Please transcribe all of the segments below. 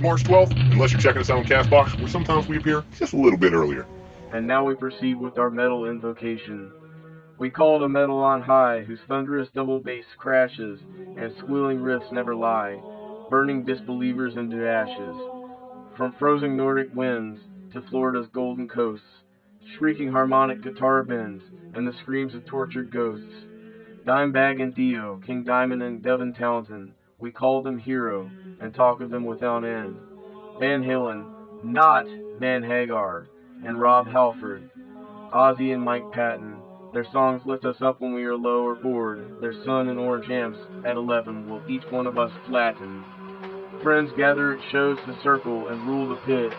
It's March 12th, unless you're checking us out on CastBox, where sometimes we appear just a little bit earlier. And now we proceed with our metal invocation. We call to metal on high, whose thunderous double bass crashes, and squealing riffs never lie, burning disbelievers into ashes. From frozen Nordic winds to Florida's golden coasts, shrieking harmonic guitar bends, and the screams of tortured ghosts. Dimebag and Dio, King Diamond and Devin Townsend, we call them hero, and talk of them without end. Van Halen, not Van Hagar, and Rob Halford, Ozzy and Mike Patton. Their songs lift us up when we are low or bored. Their sun and orange amps at 11 will each one of us flatten. Friends gather at shows to circle and rule the pit,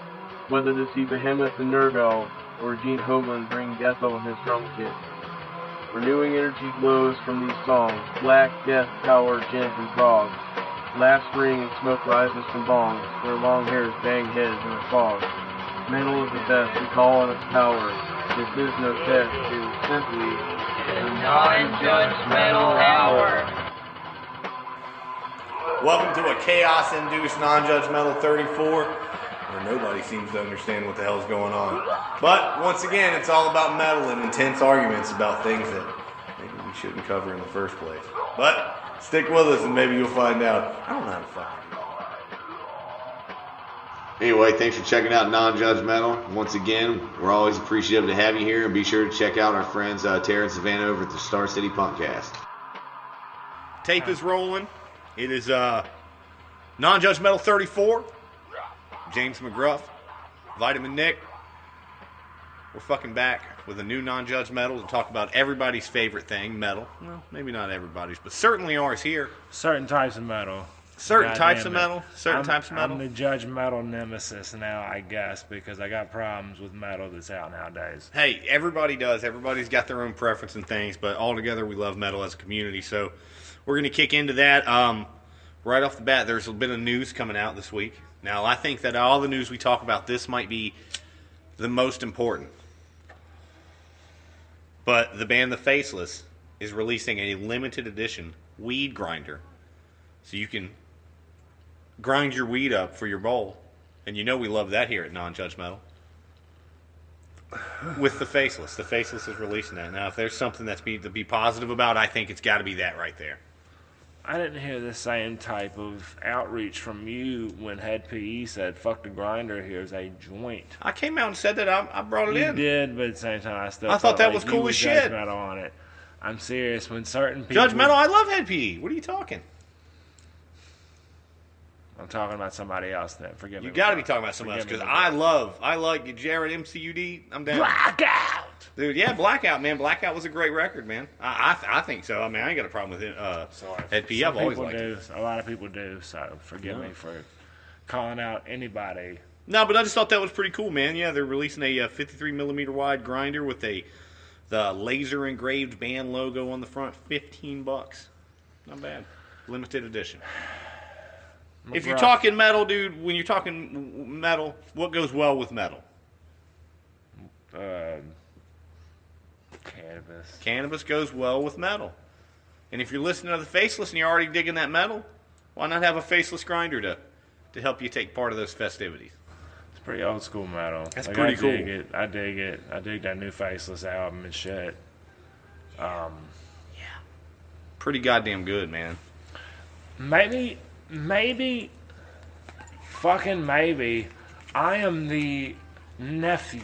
whether to see Behemoth and Nergal or Gene Hoglan bring death on his drum kit. Renewing energy glows from these songs, black, death, power, gent, and prog. Laughs ring and smoke rises from bongs, where long hairs bang heads in a fog. Metal is the best, we call on its power. This is no test, it is simply a non-judgmental hour. Welcome to a chaos-induced non-judgmental 34, where nobody seems to understand what the hell's going on. But, once again, it's all about metal and intense arguments about things that maybe we shouldn't cover in the first place. But, stick with us and maybe you'll find out. I don't know how to fucking do it. Anyway, thanks for checking out Non-Judgmental. Once again, we're always appreciative to have you here, and be sure to check out our friends Tara and Savannah over at the Star City Punkcast. Tape is rolling. It is Non-Judgmental 34. James McGruff, Vitamin Nick. We're fucking back with a new Non-Judgmental to talk about everybody's favorite thing, metal. Well, maybe not everybody's, but certainly ours here. Certain types of metal. Certain types of metal. I'm the judge metal nemesis now, I guess, because I got problems with metal that's out nowadays. Hey, everybody does. Everybody's got their own preference and things, but all together we love metal as a community. So we're going to kick into that. Right off the bat, there's a bit of news coming out this week. Now, I think that all the news we talk about, this might be the most important. But the band The Faceless is releasing a limited edition weed grinder. So you can grind your weed up for your bowl. And you know we love that here at Non-Judgmental. With The Faceless. The Faceless is releasing that. Now, if there's something to be positive about, I think it's got to be that right there. I didn't hear the same type of outreach from you when Head PE said, fuck the grinder, here's a joint. I came out and said that. I brought it in. You did, but at the same time, I thought that like was cool as shit. Judgmental on it. I'm serious. When certain people... Judgmental? I love Head PE. What are you talking? I'm talking about somebody else then. Forgive me. You got to be talking about somebody else, because I like Jared MCUD. I'm down. Blackout! Dude, yeah, Blackout, man. Blackout was a great record, man. I think so. I mean, I ain't got a problem with it. Head PE, I've always liked it. A lot of people do, so forgive me for calling out anybody. No, but I just thought that was pretty cool, man. Yeah, they're releasing a 53mm wide grinder with the laser engraved band logo on the front. $15. Not bad. Limited edition. If you're talking metal, dude, when you're talking metal, what goes well with metal? Cannabis. Cannabis goes well with metal. And if you're listening to The Faceless and you're already digging that metal, why not have a faceless grinder to help you take part of those festivities? It's pretty old school metal. That's pretty cool. I dig it. I dig that new Faceless album and shit. Yeah. Pretty goddamn good, man. Maybe, fucking maybe, I am the nephew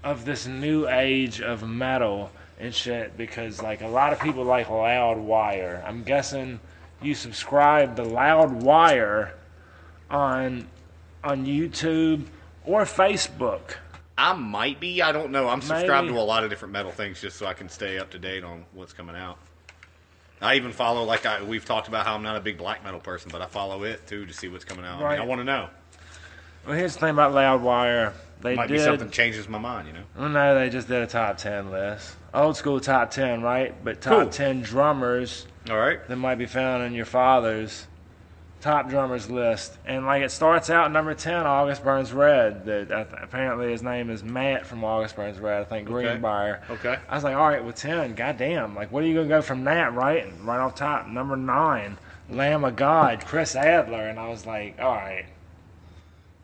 of this new age of metal and shit, because like a lot of people like Loudwire. I'm guessing you subscribe to Loudwire on YouTube or Facebook. I might be. I don't know. I'm subscribed to a lot of different metal things just so I can stay up to date on what's coming out. I even follow, we've talked about how I'm not a big black metal person, but I follow it too to see what's coming out. Right. I want to know. Well, here's the thing about Loudwire. Might be something changes my mind, you know? Well, no, they just did a top 10 list. Old school top 10, right? But top 10 drummers all right, that might be found in your father's top drummers list. And like it starts out number 10, August Burns Red. Apparently his name is Matt from August Burns Red, I think Greenbrier. Okay. I was like, all right, well 10, goddamn. Like, what are you going to go from that, right? And right off top, number 9, Lamb of God, Chris Adler, and I was like, all right.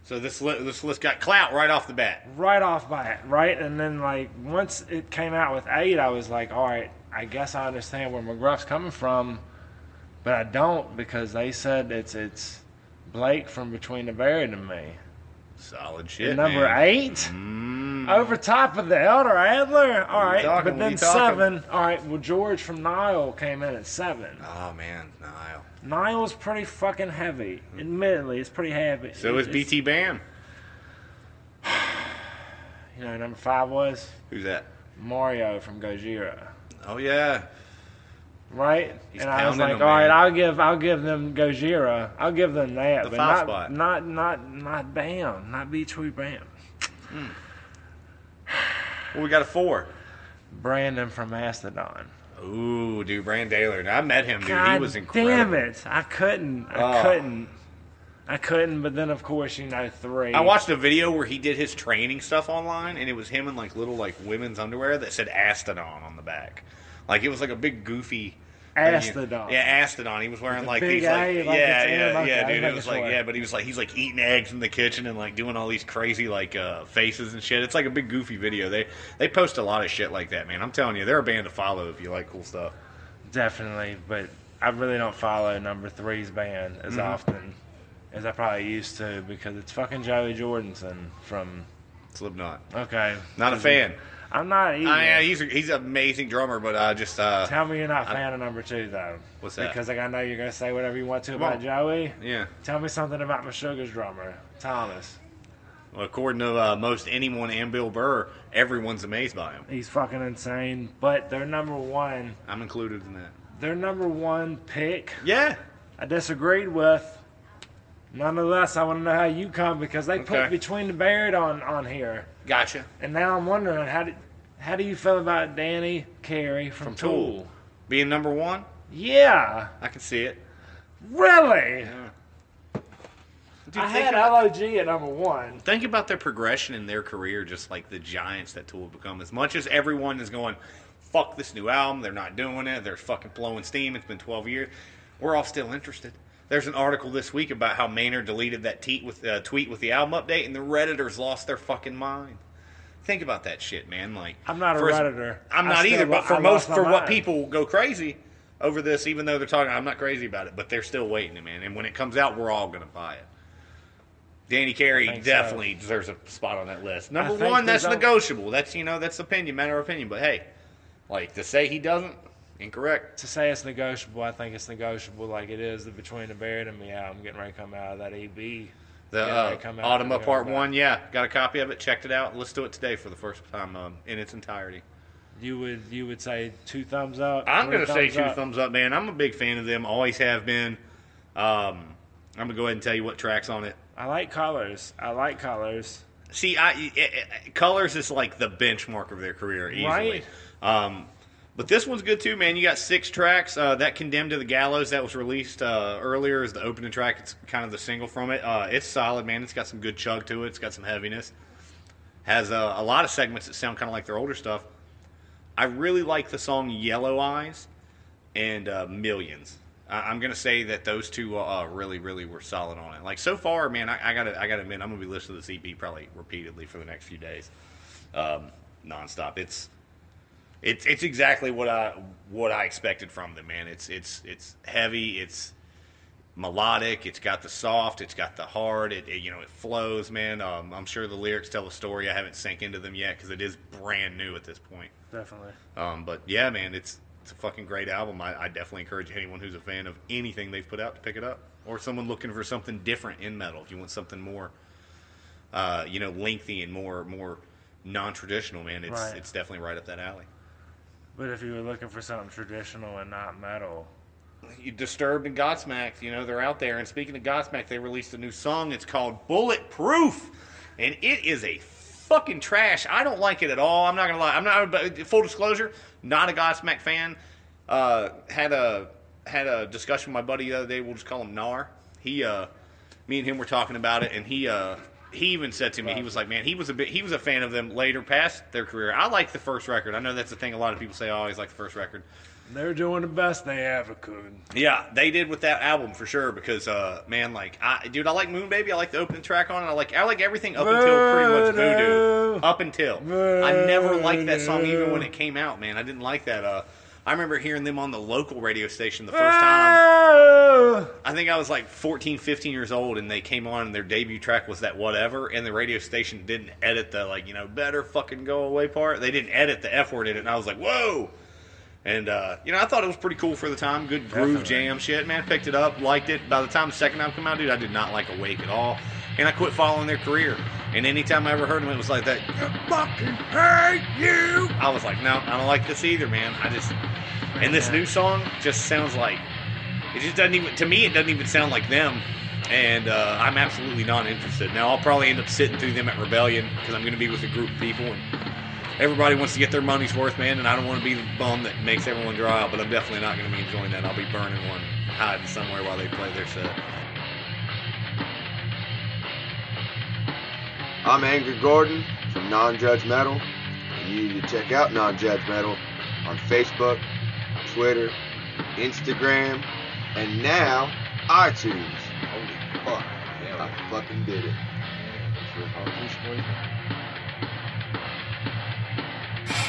So this list got clout right off the bat. Right off bat, right? And then, like, once it came out with 8, I was like, all right, I guess I understand where McGruff's coming from, but I don't, because they said it's Blake from Between the Buried and Me. Solid shit, And number man. 8? Over top of the Elder Adler? All right, talking, but then what are you talking? 7. All right, well, George from Nile came in at 7. Oh, man, Niall. Nile's pretty fucking heavy. Admittedly, it's pretty heavy. So is BT Bam. You know, number 5 was Who's that? Mario from Gojira. Oh, yeah. Right? He's And I was pounding like, them, all right, man. I'll give them Gojira. I'll give them that. The but 5 not, spot. not Bam. Not Beachwood Bam. Well, we got a 4. Brandon from Mastodon. Ooh, dude, Brand Daler. I met him, dude. God He was incredible. damn it. I couldn't. I couldn't, but then, of course, 3. I watched a video where he did his training stuff online, and it was him in, like, little, like, women's underwear that said Astodon on the back. Like, it was, like, a big, goofy... Astodon. Yeah, Astodon. He was wearing, like, big these, like... A, like yeah, it's in, yeah, okay, yeah, I'm dude. It making was, like, sure. yeah, but he was, like, he's, like, eating eggs in the kitchen and, like, doing all these crazy, like, faces and shit. It's, like, a big, goofy video. They post a lot of shit like that, man. I'm telling you, they're a band to follow if you like cool stuff. Definitely, but I really don't follow number 3's band as often as I probably used to, because it's fucking Joey Jordanson from... Slipknot. Okay. Not a fan. I'm not either. Yeah, he's an amazing drummer, but just... Tell me you're not a fan of number 2, though. What's that? Because, like, I know you're going to say whatever you want to about on. Joey. Yeah. Tell me something about Meshuggah's drummer, Thomas. Well, according to most anyone and Bill Burr, everyone's amazed by him. He's fucking insane, but they're number 1. I'm included in that. Their number 1 pick, Yeah. I disagreed with. Nonetheless, I want to know how you come, because they Okay. put Between the Buried on here. Gotcha. And now I'm wondering, how do you feel about Danny Carey from Tool? Being number 1, Yeah, I can see it. really? Dude, I had LOG at number 1. think about their progression in their career, just like the giants that Tool have become. As much as everyone is going, fuck this new album, they're not doing it, they're fucking blowing steam, it's been 12 years, we're all still interested. There's an article this week about how Maynard deleted that tweet with the album update, and the Redditors lost their fucking mind. Think about that shit, man. Like, I'm not a Redditor. I'm not either, but for what people go crazy over this, even though they're talking, I'm not crazy about it, but they're still waiting, man. And when it comes out, we're all gonna buy it. Danny Carey think definitely deserves a spot on that list. Number think 1, that's there's negotiable. That's that's opinion, matter of opinion. But hey, like, to say he doesn't, incorrect. To say it's negotiable, I think it's negotiable like it is the Between the Buried and Me album getting ready to come out of that EB. The Autumn Part 1, yeah, got a copy of it, checked it out. Let's do it today for the first time in its entirety. You would say 2 thumbs up? I'm 3 going to say thumbs 2 up? thumbs up, man. I'm a big fan of them, always have been. I'm going to go ahead and tell you what track's on it. I like Colors. See, Colors is like the benchmark of their career, easily. Right. But this one's good too, man. You got 6 tracks. That Condemned to the Gallows that was released earlier is the opening track. It's kind of the single from it. It's solid, man. It's got some good chug to it. It's got some heaviness. Has a lot of segments that sound kind of like their older stuff. I really like the song Yellow Eyes and Millions. I'm gonna say that those 2 really, really were solid on it. Like, so far, man, I gotta admit, I'm gonna be listening to this EP probably repeatedly for the next few days, nonstop. It's exactly what I expected from them, man. It's heavy, it's melodic, it's got the soft, it's got the hard, it flows, man. I'm sure the lyrics tell a story. I haven't sank into them yet because it is brand new at this point. Definitely. But yeah, man, it's a fucking great album. I definitely encourage anyone who's a fan of anything they've put out to pick it up, or someone looking for something different in metal. If you want something more, lengthy and more non-traditional, man, it's definitely right up that alley. But if you were looking for something traditional and not metal, Disturbed and Godsmack, they're out there. And speaking of Godsmack, they released a new song. It's called Bulletproof, and it is a fucking trash. I don't like it at all. I'm not gonna lie. I'm not. But full disclosure, not a Godsmack fan. Had a discussion with my buddy the other day. We'll just call him Nar. Me and him were talking about it, and he even said to me, he was like, man, he was a fan of them later past their career. I like the first record. I know that's the thing a lot of people say, oh, I always like the first record. They're doing the best they ever could. Yeah, they did with that album for sure. Because man, like, I like Moon Baby. I like the opening track on it. I like everything up until pretty much Voodoo. Up until I never liked that song even when it came out. Man, I didn't like that. I remember hearing them on the local radio station the first time. I think I was like 14, 15 years old, and they came on, and their debut track was that Whatever, and the radio station didn't edit the, like, better fucking go away part. They didn't edit the F word in it, and I was like, whoa! And, I thought it was pretty cool for the time. Good groove jam shit, man. Picked it up, liked it. By the time the second album came out, dude, I did not like Awake at all. And I quit following their career. And anytime I ever heard them, it was like that, I fucking hate you! I was like, no, I don't like this either, man. And this new song just sounds like, it just doesn't even, to me, it doesn't even sound like them. And I'm absolutely not interested. Now, I'll probably end up sitting through them at Rebellion, because I'm going to be with a group of people, and everybody wants to get their money's worth, man, and I don't want to be the bum that makes everyone dry out, but I'm definitely not going to be enjoying that. I'll be burning one, hiding somewhere while they play their set. I'm Angry Gordon from Non-Judgmental, and you need to check out Non-Judgmental on Facebook, Twitter, Instagram, and now iTunes. Holy fuck, I fucking did it.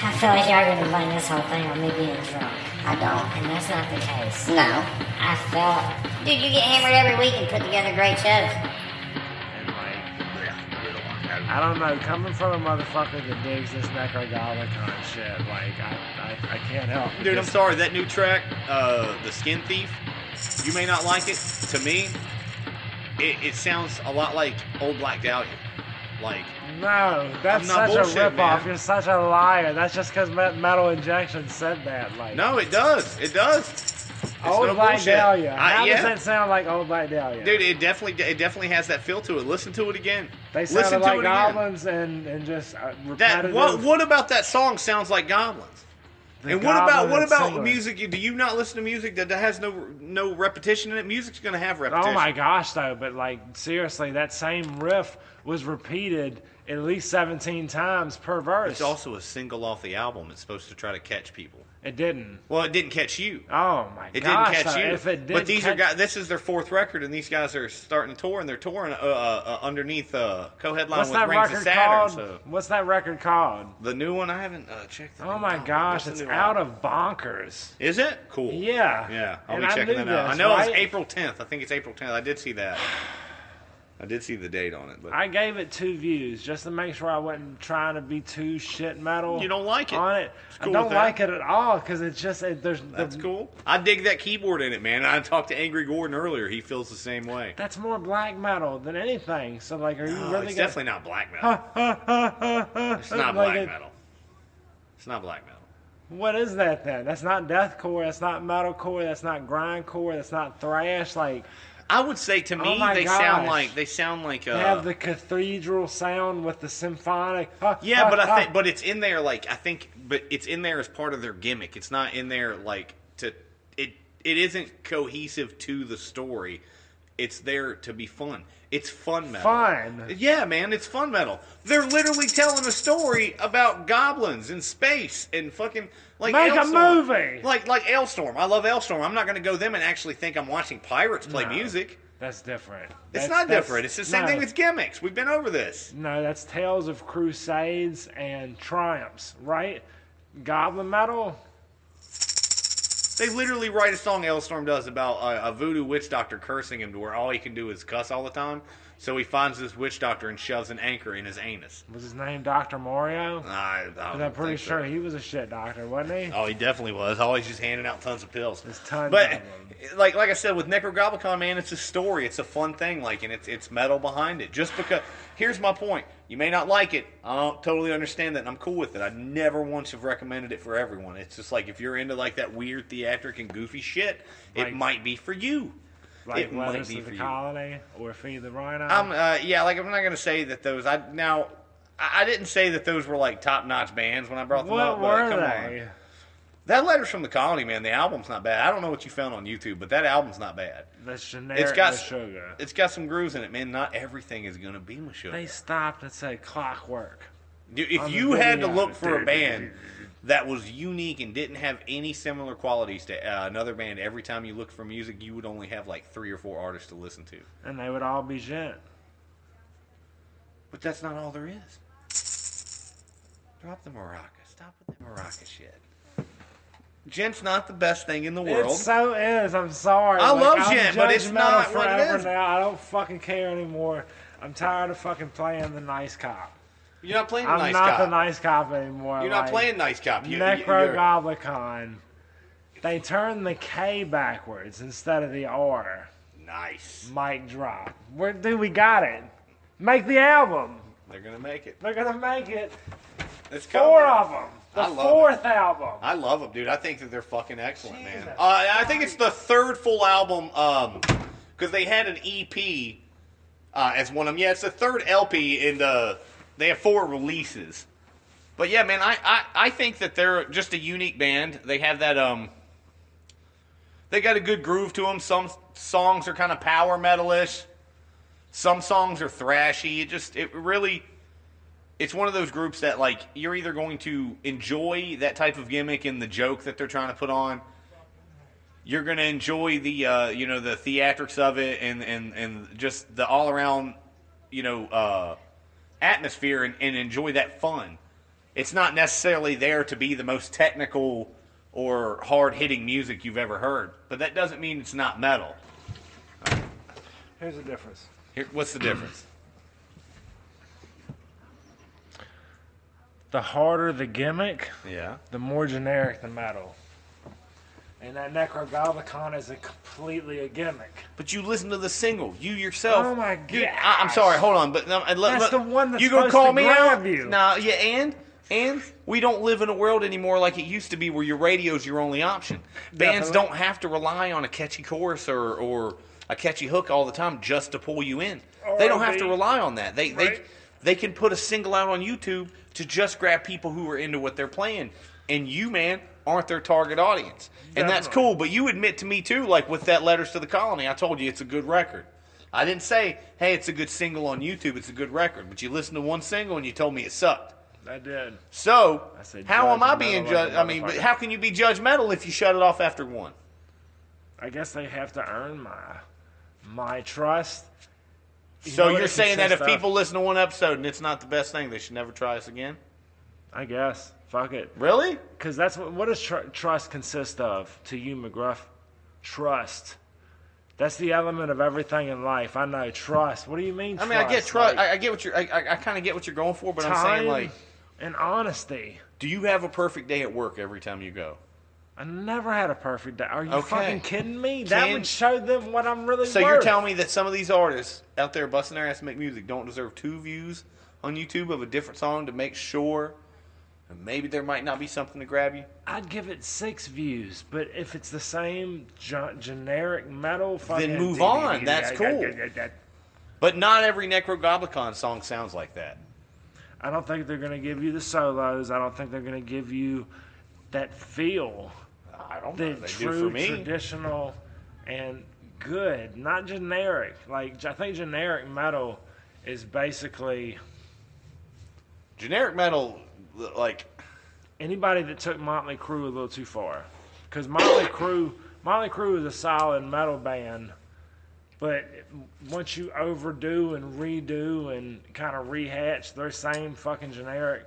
I feel like y'all gonna blame this whole thing on me being drunk. I don't, and that's not the case. No. I felt... Dude, you get hammered every week and put together great shows. And I don't know, coming from a motherfucker that digs this Necrogolicon shit, like, I can't help. Dude, I'm sorry, that new track, The Skin Thief, you may not like it. To me, it sounds a lot like Old Black Dahlia. Like, no, that's such a ripoff. Man. You're such a liar. That's just because Metal Injection said that. Like, no, it does. It does. It's Old no Black bullshit. Dahlia. How Yeah. does that sound like Old Black Dahlia? Dude, it definitely has that feel to it. Listen to it again. They Listen sounded to like it again. goblins and just repetitive. What about that song sounds like goblins? And what about music? Do you not listen to music that has no repetition in it? Music's going to have repetition. Oh my gosh, though! But like seriously, that same riff was repeated at least 17 times per verse. It's also a single off the album. It's supposed to try to catch people. It didn't. Well, it didn't catch you. Oh my gosh! It didn't catch you. If it did, but these are guys. This is their fourth record, and these guys are starting to tour, and they're touring underneath co-headline What's with that Rings of record Saturn. called? So. What's that record called? The new one, I haven't checked. Oh my gosh, it's out of bonkers. Is it? Cool. Yeah. Yeah, I'll And be I checking knew that out. this, I know right? it's April 10th. I think it's April 10th. I did see that. I did see the date on it. But I gave it 2 views just to make sure I wasn't trying to be too shit metal. You don't like it. On it. Cool I don't with like that. it at all because it's just That's cool. I dig that keyboard in it, man. I talked to Angry Gordon earlier. He feels the same way. That's more black metal than anything. So like, are you really? It's gonna... definitely not black metal. It's not black metal. It's not black metal. What is that then? That's not deathcore. That's not metalcore. That's not grindcore. That's not thrash. Like, I would say to me, they sound like they have the cathedral sound with the symphonic. Yeah, but it's in there but it's in there as part of their gimmick. It's not in there like to it. It isn't cohesive to the story. It's there to be fun. It's fun metal. Fun. Yeah, man, it's fun metal. They're literally telling a story about goblins in space and fucking like make Ailstorm. a movie. Like Ailstorm. I love Ailstorm. I'm not going to go them and actually think I'm watching pirates play music. That's different. It's not different. It's the same thing with gimmicks. We've been over this. No, that's Tales of Crusades and Triumphs, right? Goblin metal. They literally write a song, Ailstorm does, about a voodoo witch doctor cursing him to where all he can do is cuss all the time. So he finds this witch doctor and shoves an anchor in his anus. Was his name Dr. Morio? I'm pretty sure he was a shit doctor, wasn't he? Oh, he definitely was. Always just handing out tons of pills. There's tons but, of them. Like I said, with Necrogoblicon, man, it's a story. It's a fun thing, like, and it's metal behind it. Just because, here's my point. You may not like it. I don't totally understand that, and I'm cool with it. I never once have recommended it for everyone. It's just like, if you're into, like, that weird theatric and goofy shit, it might be for you. Like it Letters might be to for the you. Colony or Feed the Rhino? Yeah, like, I'm not going to say that those, I didn't say that those were, like, top-notch bands when I brought them up. What were come they? On. That Letters from the Colony, man, the album's not bad. I don't know what you found on YouTube, but that album's not bad. That's generic Meshuggah. It's got some grooves in it, man. Not everything is going to be Meshuggah. They stopped and said Clockwork. If you had to look for a band that was unique and didn't have any similar qualities to another band, every time you looked for music, you would only have like 3 or 4 artists to listen to. And they would all be gent. But that's not all there is. Drop the maraca. Stop with the maraca shit. Gent's not the best thing in the world. It so is. I'm sorry. I love I'm gent, but it's judgmental not what it forever is. now. I don't fucking care anymore. I'm tired of fucking playing the nice cop. You're not playing the I'm nice not cop. the nice cop anymore. You're not playing nice cop. Necrogoblicon. They turned the K backwards instead of the R. Nice. Mic drop. Dude, we got it. Make the album. They're going to make it. They're going to make it. It's 4 of them. The I love 4th album. I love them, dude. I think that they're fucking excellent, Jesus man. I think it's the 3rd full album, because they had an EP as one of them. Yeah, it's the 3rd LP, and they have 4 releases. But yeah, man, I think that they're just a unique band. They have that, they got a good groove to them. Some songs are kind of power metal-ish. Some songs are thrashy. It's one of those groups that, like, you're either going to enjoy that type of gimmick and the joke that they're trying to put on. You're going to enjoy the, the theatrics of it and just the all-around, atmosphere and enjoy that fun. It's not necessarily there to be the most technical or hard-hitting music you've ever heard, but that doesn't mean it's not metal. Here's the difference. What's the difference? The harder the gimmick, Yeah. the more generic the metal. And that Necrogoblicon is completely a gimmick. But you listen to the single. You yourself. Oh my god! I'm sorry. Hold on. But that's the one that's you gonna supposed call to me grab out? you. No. Yeah. And we don't live in a world anymore like it used to be, where your radio's your only option. Bands Definitely. don't have to rely on a catchy chorus or a catchy hook all the time just to pull you in. They don't have to rely on that. They can put a single out on YouTube to just grab people who are into what they're playing. And you, man, aren't their target audience. And that's cool. But you admit to me, too, like with that Letters to the Colony, I told you it's a good record. I didn't say, hey, it's a good single on YouTube, it's a good record. But you listened to one single and you told me it sucked. I did. So, said how am I judgmental being like judged? a I mean, but motherfucker. how can you be judgmental if you shut it off after one? I guess they have to earn my trust. So what you're it saying that if consists of? people listen to one episode and it's not the best thing, they should never try us again? I guess. Fuck it. Really? Because that's what does trust consist of to you, McGruff? Trust. That's the element of everything in life. I know. Trust. What do you mean? I mean, I get trust. Like, I get what you're. I kind of get what you're going for, but I'm time saying, like, and honesty. do you have a perfect day at work every time you go? I never had a perfect day. Are you Okay. fucking kidding me? That would show them what I'm really So worth. you're telling me that some of these artists out there busting their ass to make music don't deserve 2 views on YouTube of a different song to make sure and maybe there might not be something to grab you? I'd give it 6 views, but if it's the same generic metal, fucking Then move on. That's cool. But not every Necrogoblicon song sounds like that. I don't think they're going to give you the solos. I don't think they're going to give you that feel. I don't The know. They do true, for me. traditional, and good, not generic. Like, I think generic metal is basically Generic metal, like, anybody that took Motley Crue a little too far. Because Motley Crue is a solid metal band, but once you overdo and redo and kind of rehatch their same fucking generic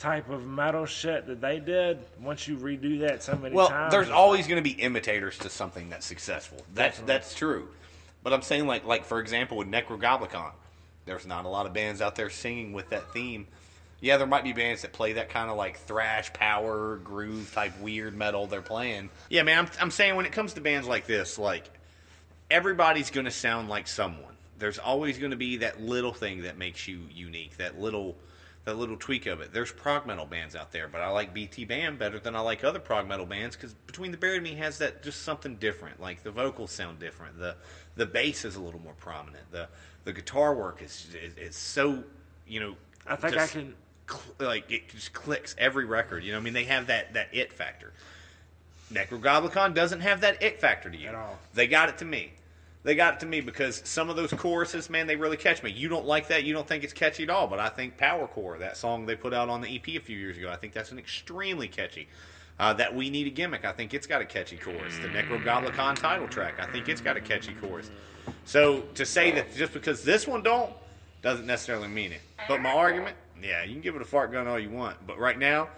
type of metal shit that they did, once you redo that so many times. Well, there's always going to be imitators to something that's successful. That's true. But I'm saying, like for example, with Necrogoblicon, there's not a lot of bands out there singing with that theme. Yeah, there might be bands that play that kind of like thrash, power, groove type weird metal they're playing. Yeah, man, I'm saying when it comes to bands like this, like, everybody's going to sound like someone. There's always going to be that little thing that makes you unique, that little tweak of it. There's prog metal bands out there, but I like BT Bam better than I like other prog metal bands because Between the Buried and Me has that just something different. Like, the vocals sound different. The bass is a little more prominent. The guitar work is so, I think I can. Like, it just clicks every record. You know what I mean? They have that it factor. Necrogoblicon doesn't have that it factor to you. At all. They got it to me. They got it to me because some of those choruses, man, they really catch me. You don't like that. You don't think it's catchy at all. But I think Power Core, that song they put out on the EP a few years ago, I think that's an extremely catchy. That We Need a Gimmick, I think it's got a catchy chorus. The Necrogoblicon title track, I think it's got a catchy chorus. So to say that just because this one don't, doesn't necessarily mean it. But my argument, yeah, you can give it a fart gun all you want. But right now,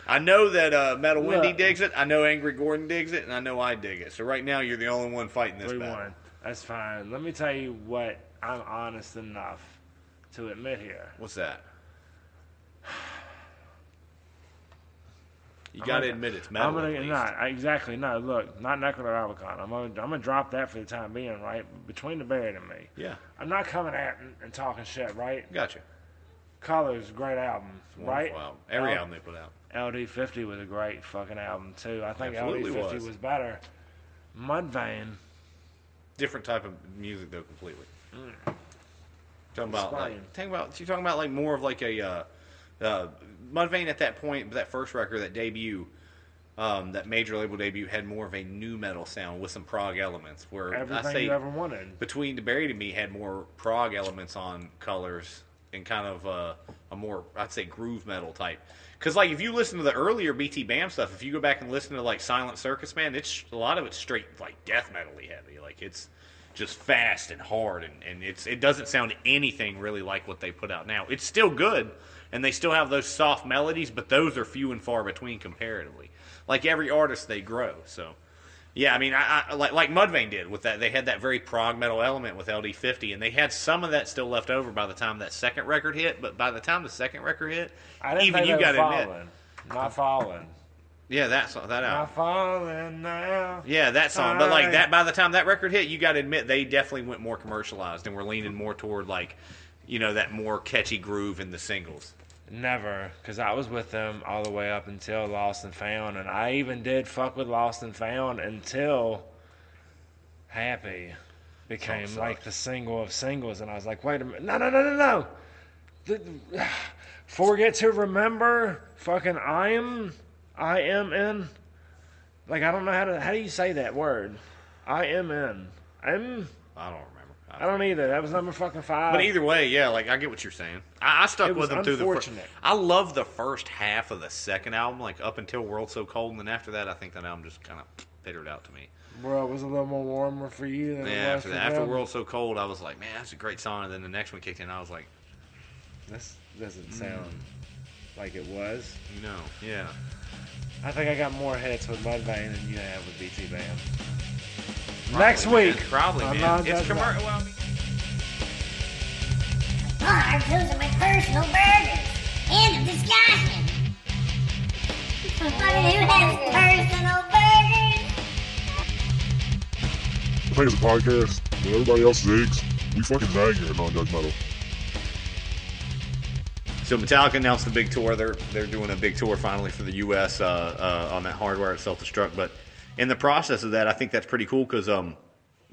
I know that Metal Wendy digs it, I know Angry Gordon digs it, and I know I dig it. So right now, you're the only one fighting this battle. 3-1. That's fine. Let me tell you what I'm honest enough to admit here. What's that? You got to admit it's metal. Exactly. No, look, not Necrogoblicon. I'm gonna drop that for the time being, right? Between the Buried and Me. Yeah. I'm not coming at and talking shit, right? Gotcha. Colors, great album, right? Wow. Every album they put out. LD50 was a great fucking album too. I think Absolutely LD50 was better. Mudvayne. Different type of music though, completely. You're talking about like more of like a Mudvayne at that point, that first record, that debut, that major label debut had more of a new metal sound with some prog elements. Where Everything I say you ever wanted. Between the Buried and Me had more prog elements on Colors and kind of a more, I'd say, groove metal type. Because like if you listen to the earlier BT Bam stuff, if you go back and listen to like Silent Circus, man, it's a lot of it's straight like death metal-y heavy. Like it's just fast and hard, and it doesn't sound anything really like what they put out now. It's still good, and they still have those soft melodies, but those are few and far between comparatively. Like every artist, they grow. So, yeah, I mean, I like Mudvayne did with that. They had that very prog metal element with LD50, and they had some of that still left over by the time that second record hit. But by the time the second record hit, even you got to admit, Not Falling. Yeah, that song, that album. Not falling now. Yeah, that song. But like that, by the time that record hit, you got to admit they definitely went more commercialized and were leaning more toward like, you know, that more catchy groove in the singles. Never, because I was with them all the way up until Lost and Found, and I even did fuck with Lost and Found until Happy became like the single of singles, and I was like, wait a minute, no. Forget to Remember, fucking I am in. Like, I don't know how do you say that word? I am in. I don't remember. I don't either. That was number fucking 5. But either way, yeah, like I get what you're saying. I stuck with them through the first. I love the first half of the second album, like up until World So Cold, and then after that, I think that album just kind of petered out to me. Bro, it was a little more warmer for you than it was for them. After World So Cold, I was like, man, that's a great song. And then the next one kicked in, I was like, this doesn't sound like it was. No, yeah. I think I got more hits with Mudvayne than you have with BT Bam. Probably, Next week. Man. Probably, man. It's commercial. Well, Those are my personal burgers. End of discussion. Who has personal burgers? I think it's a podcast. When everybody else zigs, we fucking zag here at Non-Judgmental. So Metallica announced the big tour. They're doing a big tour finally for the U.S. On that Hardware at Self-Destruct. But in the process of that, I think that's pretty cool because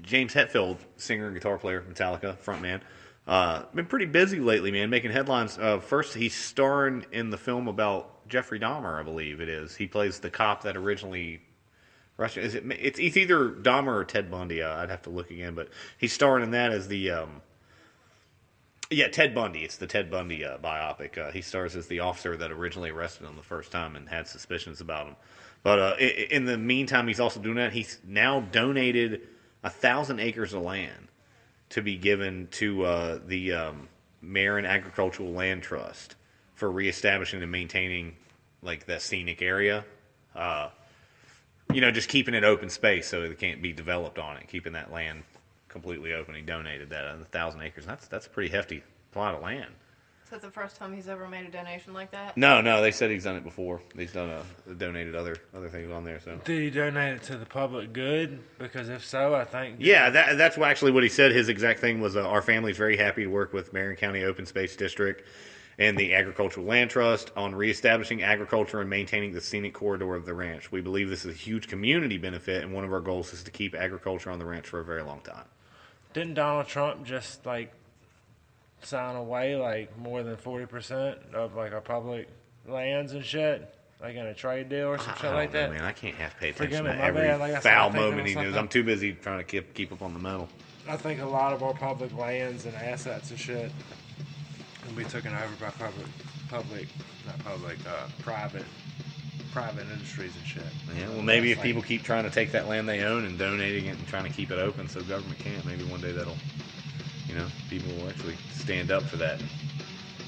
James Hetfield, singer and guitar player, Metallica, frontman, been pretty busy lately, man, making headlines. First, he's starring in the film about Jeffrey Dahmer, I believe it is. He plays the cop that originally... It's either Dahmer or Ted Bundy. I'd have to look again, but he's starring in that as the... Yeah, Ted Bundy. It's the Ted Bundy biopic. He stars as the officer that originally arrested him the first time and had suspicions about him. But in the meantime, he's also doing that. He's now donated 1,000 acres of land to be given to the Marin Agricultural Land Trust for reestablishing and maintaining like that scenic area. Just keeping it open space so it can't be developed on it, keeping that land completely open. He donated that 1,000 acres. That's a pretty hefty plot of land. Is that the first time he's ever made a donation like that? No, they said he's done it before. He's donated other things on there. So did he donate it to the public good? Because if so, I think that's actually what he said. His exact thing was, our family's very happy to work with Marin County Open Space District and the Agricultural Land Trust on reestablishing agriculture and maintaining the scenic corridor of the ranch. We believe this is a huge community benefit, and one of our goals is to keep agriculture on the ranch for a very long time. Didn't Donald Trump just sign away more than 40% of our public lands and shit? Like in a trade deal or some I shit don't like know, that? man. I can't have to pay Forgive attention me, to my every bad. Like I said, foul I'm thinking moment of he does. something. I'm too busy trying to keep up on the metal. I think a lot of our public lands and assets and shit will be taken over by private industries and shit. Yeah, well, maybe if Like- people keep trying to take that land they own and donating it and trying to keep it open so government can't, maybe one day that'll, people will actually stand up for that and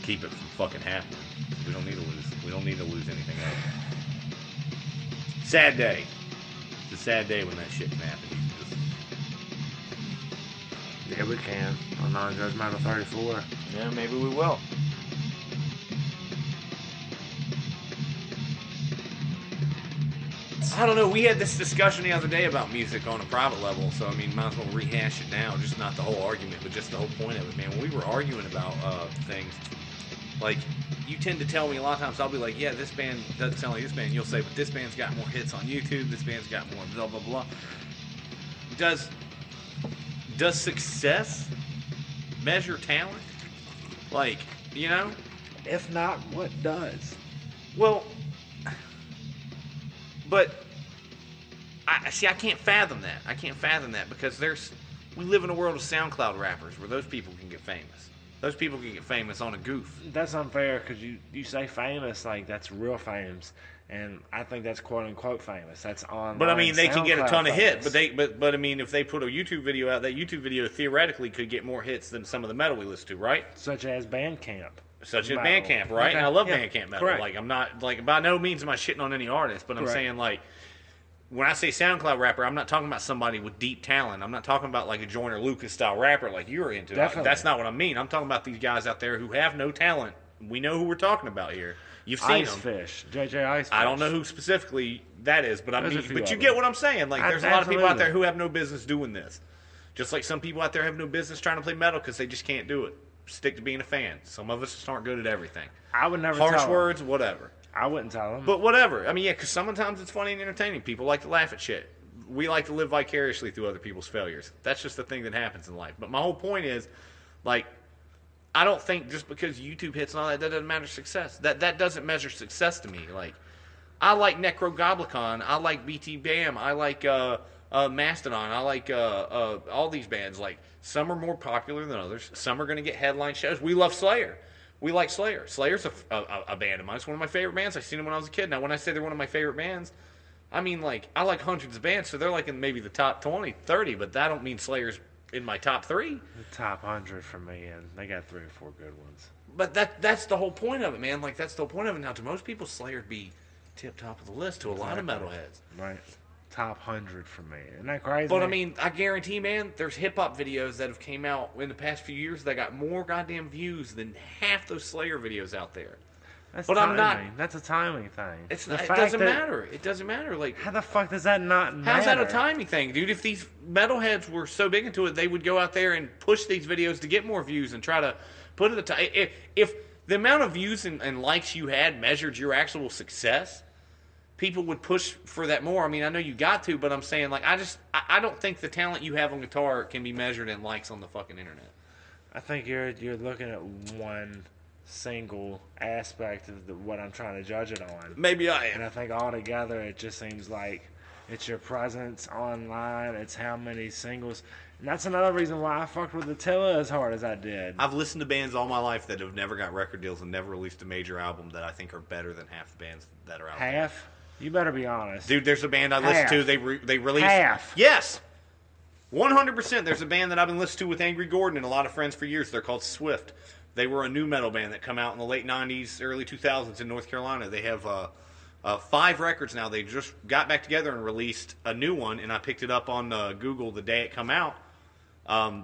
keep it from fucking happening. We don't need to lose. We don't need to lose anything else. Sad day. It's a sad day when that shit can happen. You can just- Yeah, we can. On Non-Judgmental 34. Yeah, maybe we will. I don't know. We had this discussion the other day about music on a private level, so I mean, might as well rehash it now. Just not the whole argument, but just the whole point of it, man. When we were arguing about things, like, you tend to tell me a lot of times, I'll be like, yeah, this band doesn't sound like this band. You'll say, but this band's got more hits on YouTube. This band's got more blah, blah, blah. Does success measure talent? Like, If not, what does? Well, but I can't fathom that. I can't fathom that because we live in a world of SoundCloud rappers where those people can get famous. Those people can get famous on a goof. That's unfair because you say famous like that's real famous, and I think that's quote unquote famous. That's on. But I mean, they can get a ton of hits. famous. But I mean, if they put a YouTube video out, that YouTube video theoretically could get more hits than some of the metal we listen to, right? Such as Bandcamp. Such as Metal. Bandcamp, right? Okay. And I love Yeah. Bandcamp metal. Correct. Like, I'm not, like, by no means am I shitting on any artist, but I'm Correct. saying, like, when I say SoundCloud rapper, I'm not talking about somebody with deep talent. I'm not talking about, like, a Joyner Lucas style rapper like you're into. Definitely. That's not what I mean. I'm talking about these guys out there who have no talent. We know who we're talking about here. You've seen them. Icefish. JJ Icefish. I don't know who specifically that is, but I There's a mean, few but of you them. get what I'm saying. Like, there's a lot of people out there Absolutely. who have no business doing this. Just like some people out there have no business trying to play metal because they just can't do it. Stick to being a fan. Some of us just aren't good at everything. I would never Harsh tell 'em. words, whatever. I wouldn't tell them. But whatever. I mean, yeah, because sometimes it's funny and entertaining. People like to laugh at shit. We like to live vicariously through other people's failures. That's just the thing that happens in life. But my whole point is, like, I don't think just because YouTube hits and all that, that doesn't matter success. That doesn't measure success to me. Like, I like Necrogoblicon. I like BT Bam. I like Mastodon. I like all these bands. Like, some are more popular than others. Some are going to get headline shows. We love Slayer. We like Slayer. Slayer's a band of mine. It's one of my favorite bands. I've seen them when I was a kid. Now, when I say they're one of my favorite bands, I mean, like, I like hundreds of bands, so they're like in maybe the top 20, 30, but that don't mean Slayer's in my top 3. The top 100 for me, and they got 3 or 4 good ones. But that's the whole point of it, man. Like, that's the whole point of it. Now, to most people, Slayer'd be tip top of the list to a lot of metalheads. Right. Top 100 for me. Isn't that crazy? But I mean, I guarantee, man, there's hip hop videos that have came out in the past few years that got more goddamn views than half those Slayer videos out there. That's but I'm timing. not. That's a timing thing. It The fact doesn't that- matter. It doesn't matter. Like, How the fuck does that not matter? how's that a timing thing, dude? If these metalheads were so big into it, they would go out there and push these videos to get more views and try to put it at the time. If the amount of views and likes you had measured your actual success, people would push for that more. I mean, I know you got to, but I'm saying, like, I don't think the talent you have on guitar can be measured in likes on the fucking internet. I think you're looking at one single aspect of what I'm trying to judge it on. Maybe I And am. I think altogether it just seems like it's your presence online, it's how many singles. And that's another reason why I fucked with Attila as hard as I did. I've listened to bands all my life that have never got record deals and never released a major album that I think are better than half the bands that are out there. Half? You better be honest. Dude, there's a band I listen Half. to. They released Half. Yes, 100%. There's a band that I've been listening to with Angry Gordon and a lot of friends for years. They're called Swift. They were a new metal band that come out in the late '90s, early 2000s in North Carolina. They have 5 records now. They just got back together and released a new one, and I picked it up on Google the day it come out.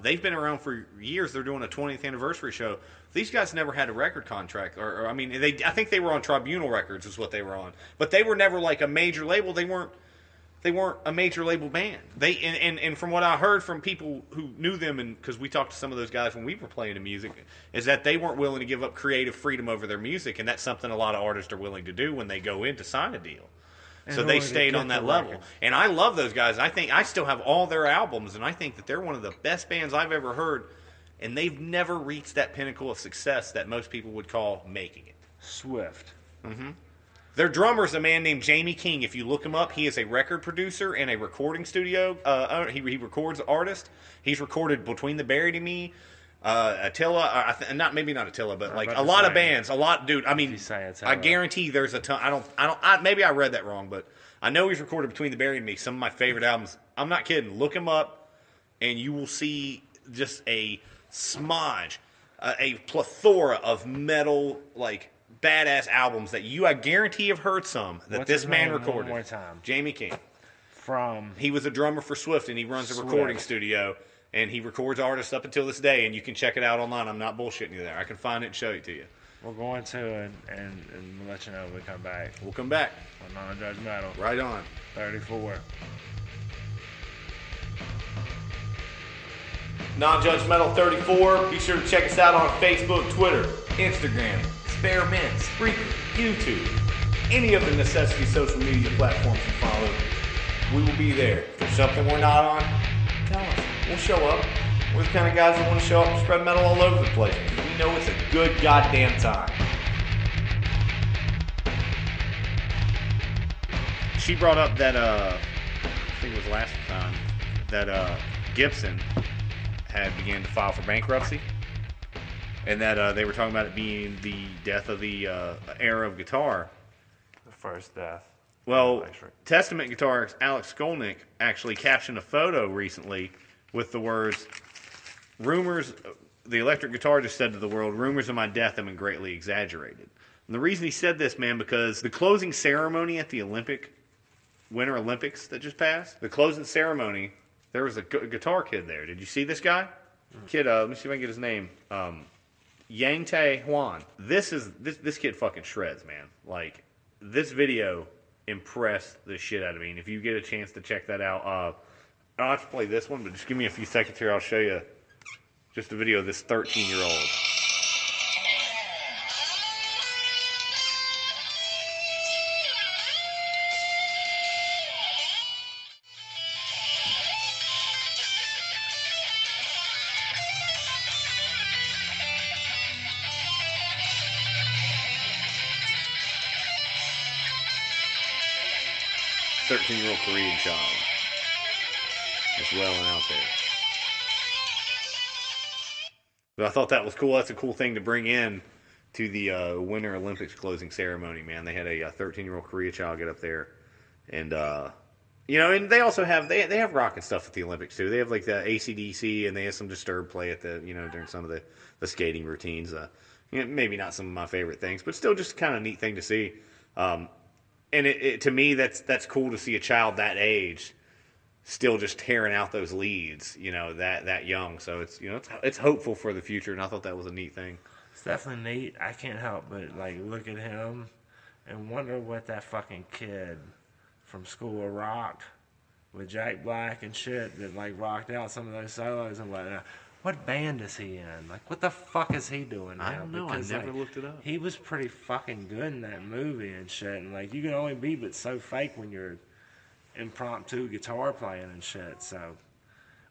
They've been around for years. They're doing a 20th anniversary show. These guys never had a record contract, or I mean, I think they were on Tribunal Records is what they were on, but they were never like a major label. They weren't a major label band. And from what I heard from people who knew them, and because we talked to some of those guys when we were playing the music, is that they weren't willing to give up creative freedom over their music, and that's something a lot of artists are willing to do when they go in to sign a deal. So they stayed on that level. And I love those guys. I think I still have all their albums, and I think that they're one of the best bands I've ever heard. And they've never reached that pinnacle of success that most people would call making it. Swift. Mm-hmm. Their drummer is a man named Jamie King. If you look him up, he is a record producer and a recording studio. He records artists. He's recorded Between the Buried and Me, Attila. Not Attila, but like a lot of bands. A lot, dude. I mean, I guarantee there's a ton. Maybe I read that wrong, but I know he's recorded Between the Buried and Me. Some of my favorite albums. I'm not kidding. Look him up, and you will see just a smudge, a plethora of metal like. Badass albums that I guarantee have heard some that this man recorded. One more time. Jamie King. From he was a drummer for Swift and he runs a recording studio and he records artists up until this day and you can check it out online. I'm not bullshitting you there. I can find it and show it to you. We're going to and we'll let you know when we come back. We'll come back. On Non-Judgmental. Right on. 34. Non-Judgmental 34. Be sure to check us out on Facebook, Twitter, Instagram, Experiment, Spreaker, YouTube, any of the necessity social media platforms you follow. We will be there. If there's something we're not on, tell us. We'll show up. We're the kind of guys that want to show up and spread metal all over the place. We know it's a good goddamn time. She brought up that, I think it was last time, that Gibson had began to file for bankruptcy. And that they were talking about it being the death of the era of guitar. The first death. Well, Testament guitarist Alex Skolnick actually captioned a photo recently with the words, "Rumors, the electric guitar just said to the world, rumors of my death have been greatly exaggerated." And the reason he said this, man, because the closing ceremony at the Winter Olympics that just passed, the closing ceremony, there was a guitar kid there. Did you see this guy? Kid, let me see if I can get his name. Yang Tae Hwan. This kid fucking shreds, man. Like, this video impressed the shit out of me. And if you get a chance to check that out, I don't have to play this one, but just give me a few seconds here. I'll show you just a video of this 13-year-old. Korean child just wailing out there. But I thought that was cool. That's a cool thing to bring in to the Winter Olympics closing ceremony, man. They had a 13-year-old Korean child get up there. And, and they also have, they have rock and stuff at the Olympics, too. They have, like, the AC/DC, and they have some Disturbed play at the, during some of the skating routines. Maybe not some of my favorite things, but still just kind of a neat thing to see. And to me, that's cool to see a child that age still just tearing out those leads, that young. So it's hopeful for the future, and I thought that was a neat thing. It's definitely neat. I can't help but look at him and wonder what that fucking kid from School of Rock with Jack Black and shit that rocked out some of those solos and whatnot. What band is he in? What the fuck is he doing now? I don't know. Because, I never looked it up. He was pretty fucking good in that movie and shit. And, you can only be but so fake when you're impromptu guitar playing and shit. So,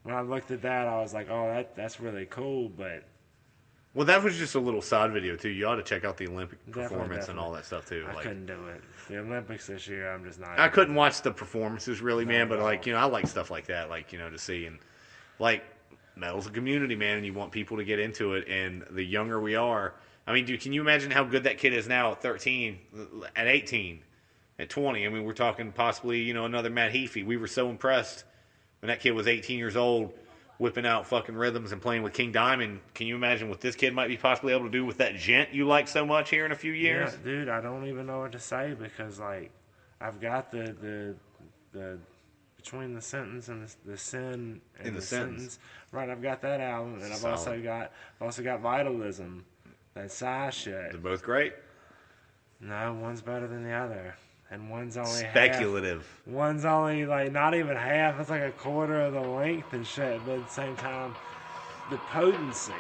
when I looked at that, I was like, oh, that's really cool, but... Well, that was just a little side video, too. You ought to check out the Olympic performance and all that stuff, too. I couldn't do it. The Olympics this year, I'm just not... I couldn't watch the performances, really, man, but, I like stuff like that, to see. And, metal's a community, man, and you want people to get into it, and the younger we are... I mean, dude, can you imagine how good that kid is now at 13, at 18, at 20? I mean, we're talking possibly, another Matt Heafy. We were so impressed when that kid was 18 years old, whipping out fucking rhythms and playing with King Diamond. Can you imagine what this kid might be possibly able to do with that gent you like so much here in a few years? Yeah, dude, I don't even know what to say because, I've got the Between the Sentence and the Sin and the Sentence. Right, I've got that album, and I've also got Vitalism, that Psy shit. They're both great. No, one's better than the other, and one's only speculative. Half. One's only not even half. It's a quarter of the length and shit. But at the same time, the potency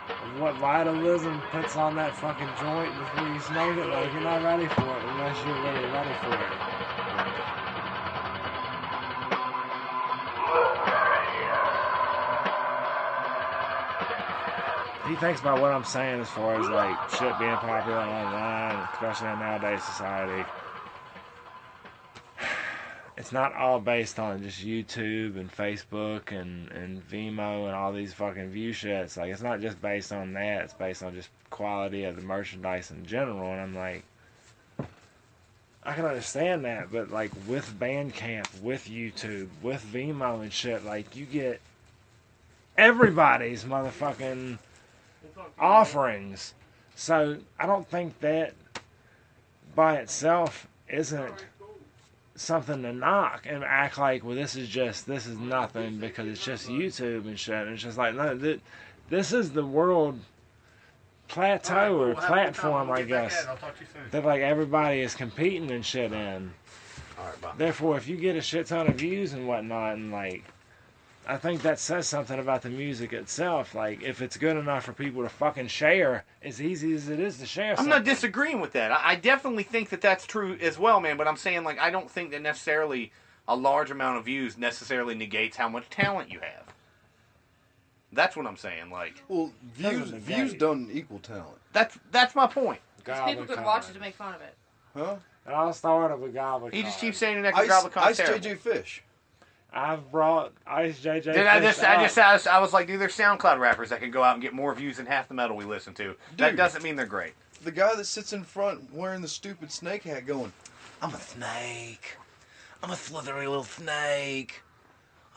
of what Vitalism puts on that fucking joint before you smoke it, you're not ready for it unless you're really ready for it. he thinks about what I'm saying as far as like shit being popular online, especially in nowadays society. It's not all based on just YouTube and Facebook and Vimeo and all these fucking view shits. Like, it's not just based on that. It's based on just quality of the merchandise in general. And I'm like, I can understand that, but like with Bandcamp, with YouTube, with Vimeo and shit, like you get everybody's motherfucking offerings. So I don't think that by itself isn't something to knock and act like, well, this is nothing because it's just YouTube and shit. And it's just like, no, this is the world plateau or platform, I guess, that like everybody is competing and shit in. Therefore, if you get a shit ton of views and whatnot, and like, I think that says something about the music itself. Like, if it's good enough for people to fucking share, as easy as it is to share something. I'm not disagreeing with that. I definitely think that that's true as well, man. But I'm saying, like, I don't think that necessarily a large amount of views necessarily negates how much talent you have. That's what I'm saying. Like, well, views don't equal talent. That's my point. Because people could watch it to make fun of it. Huh? It all started with Gobbler. He just keeps saying an extra Gobbler. Ice JJ Fish. I've brought Ice JJ. Dude, I was like, dude, there's SoundCloud rappers that can go out and get more views than half the metal we listen to. Dude, that doesn't mean they're great. The guy that sits in front wearing the stupid snake hat going, I'm a snake. I'm a slithery little snake.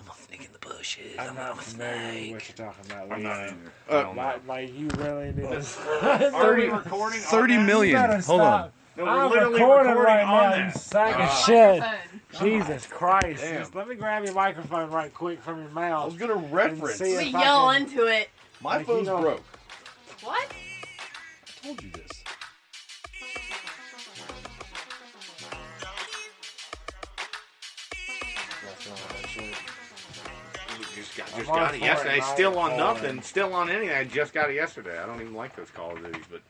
I'm a snake in the bushes. I'm not a familiar with what you're talking about. I'm not either. Like, you really need to... 30 million. Hold on. No, I'm literally recording recording right on now, you that. sack of shit. Jesus Damn. Christ. Just let me grab your microphone right quick from your mouth. I was going to reference. We yell into it. My like, phone's broke. What? I told you this. Just got it yesterday. Still on nothing. Still on anything. I just got it yesterday. I don't even like those Call of Duties, but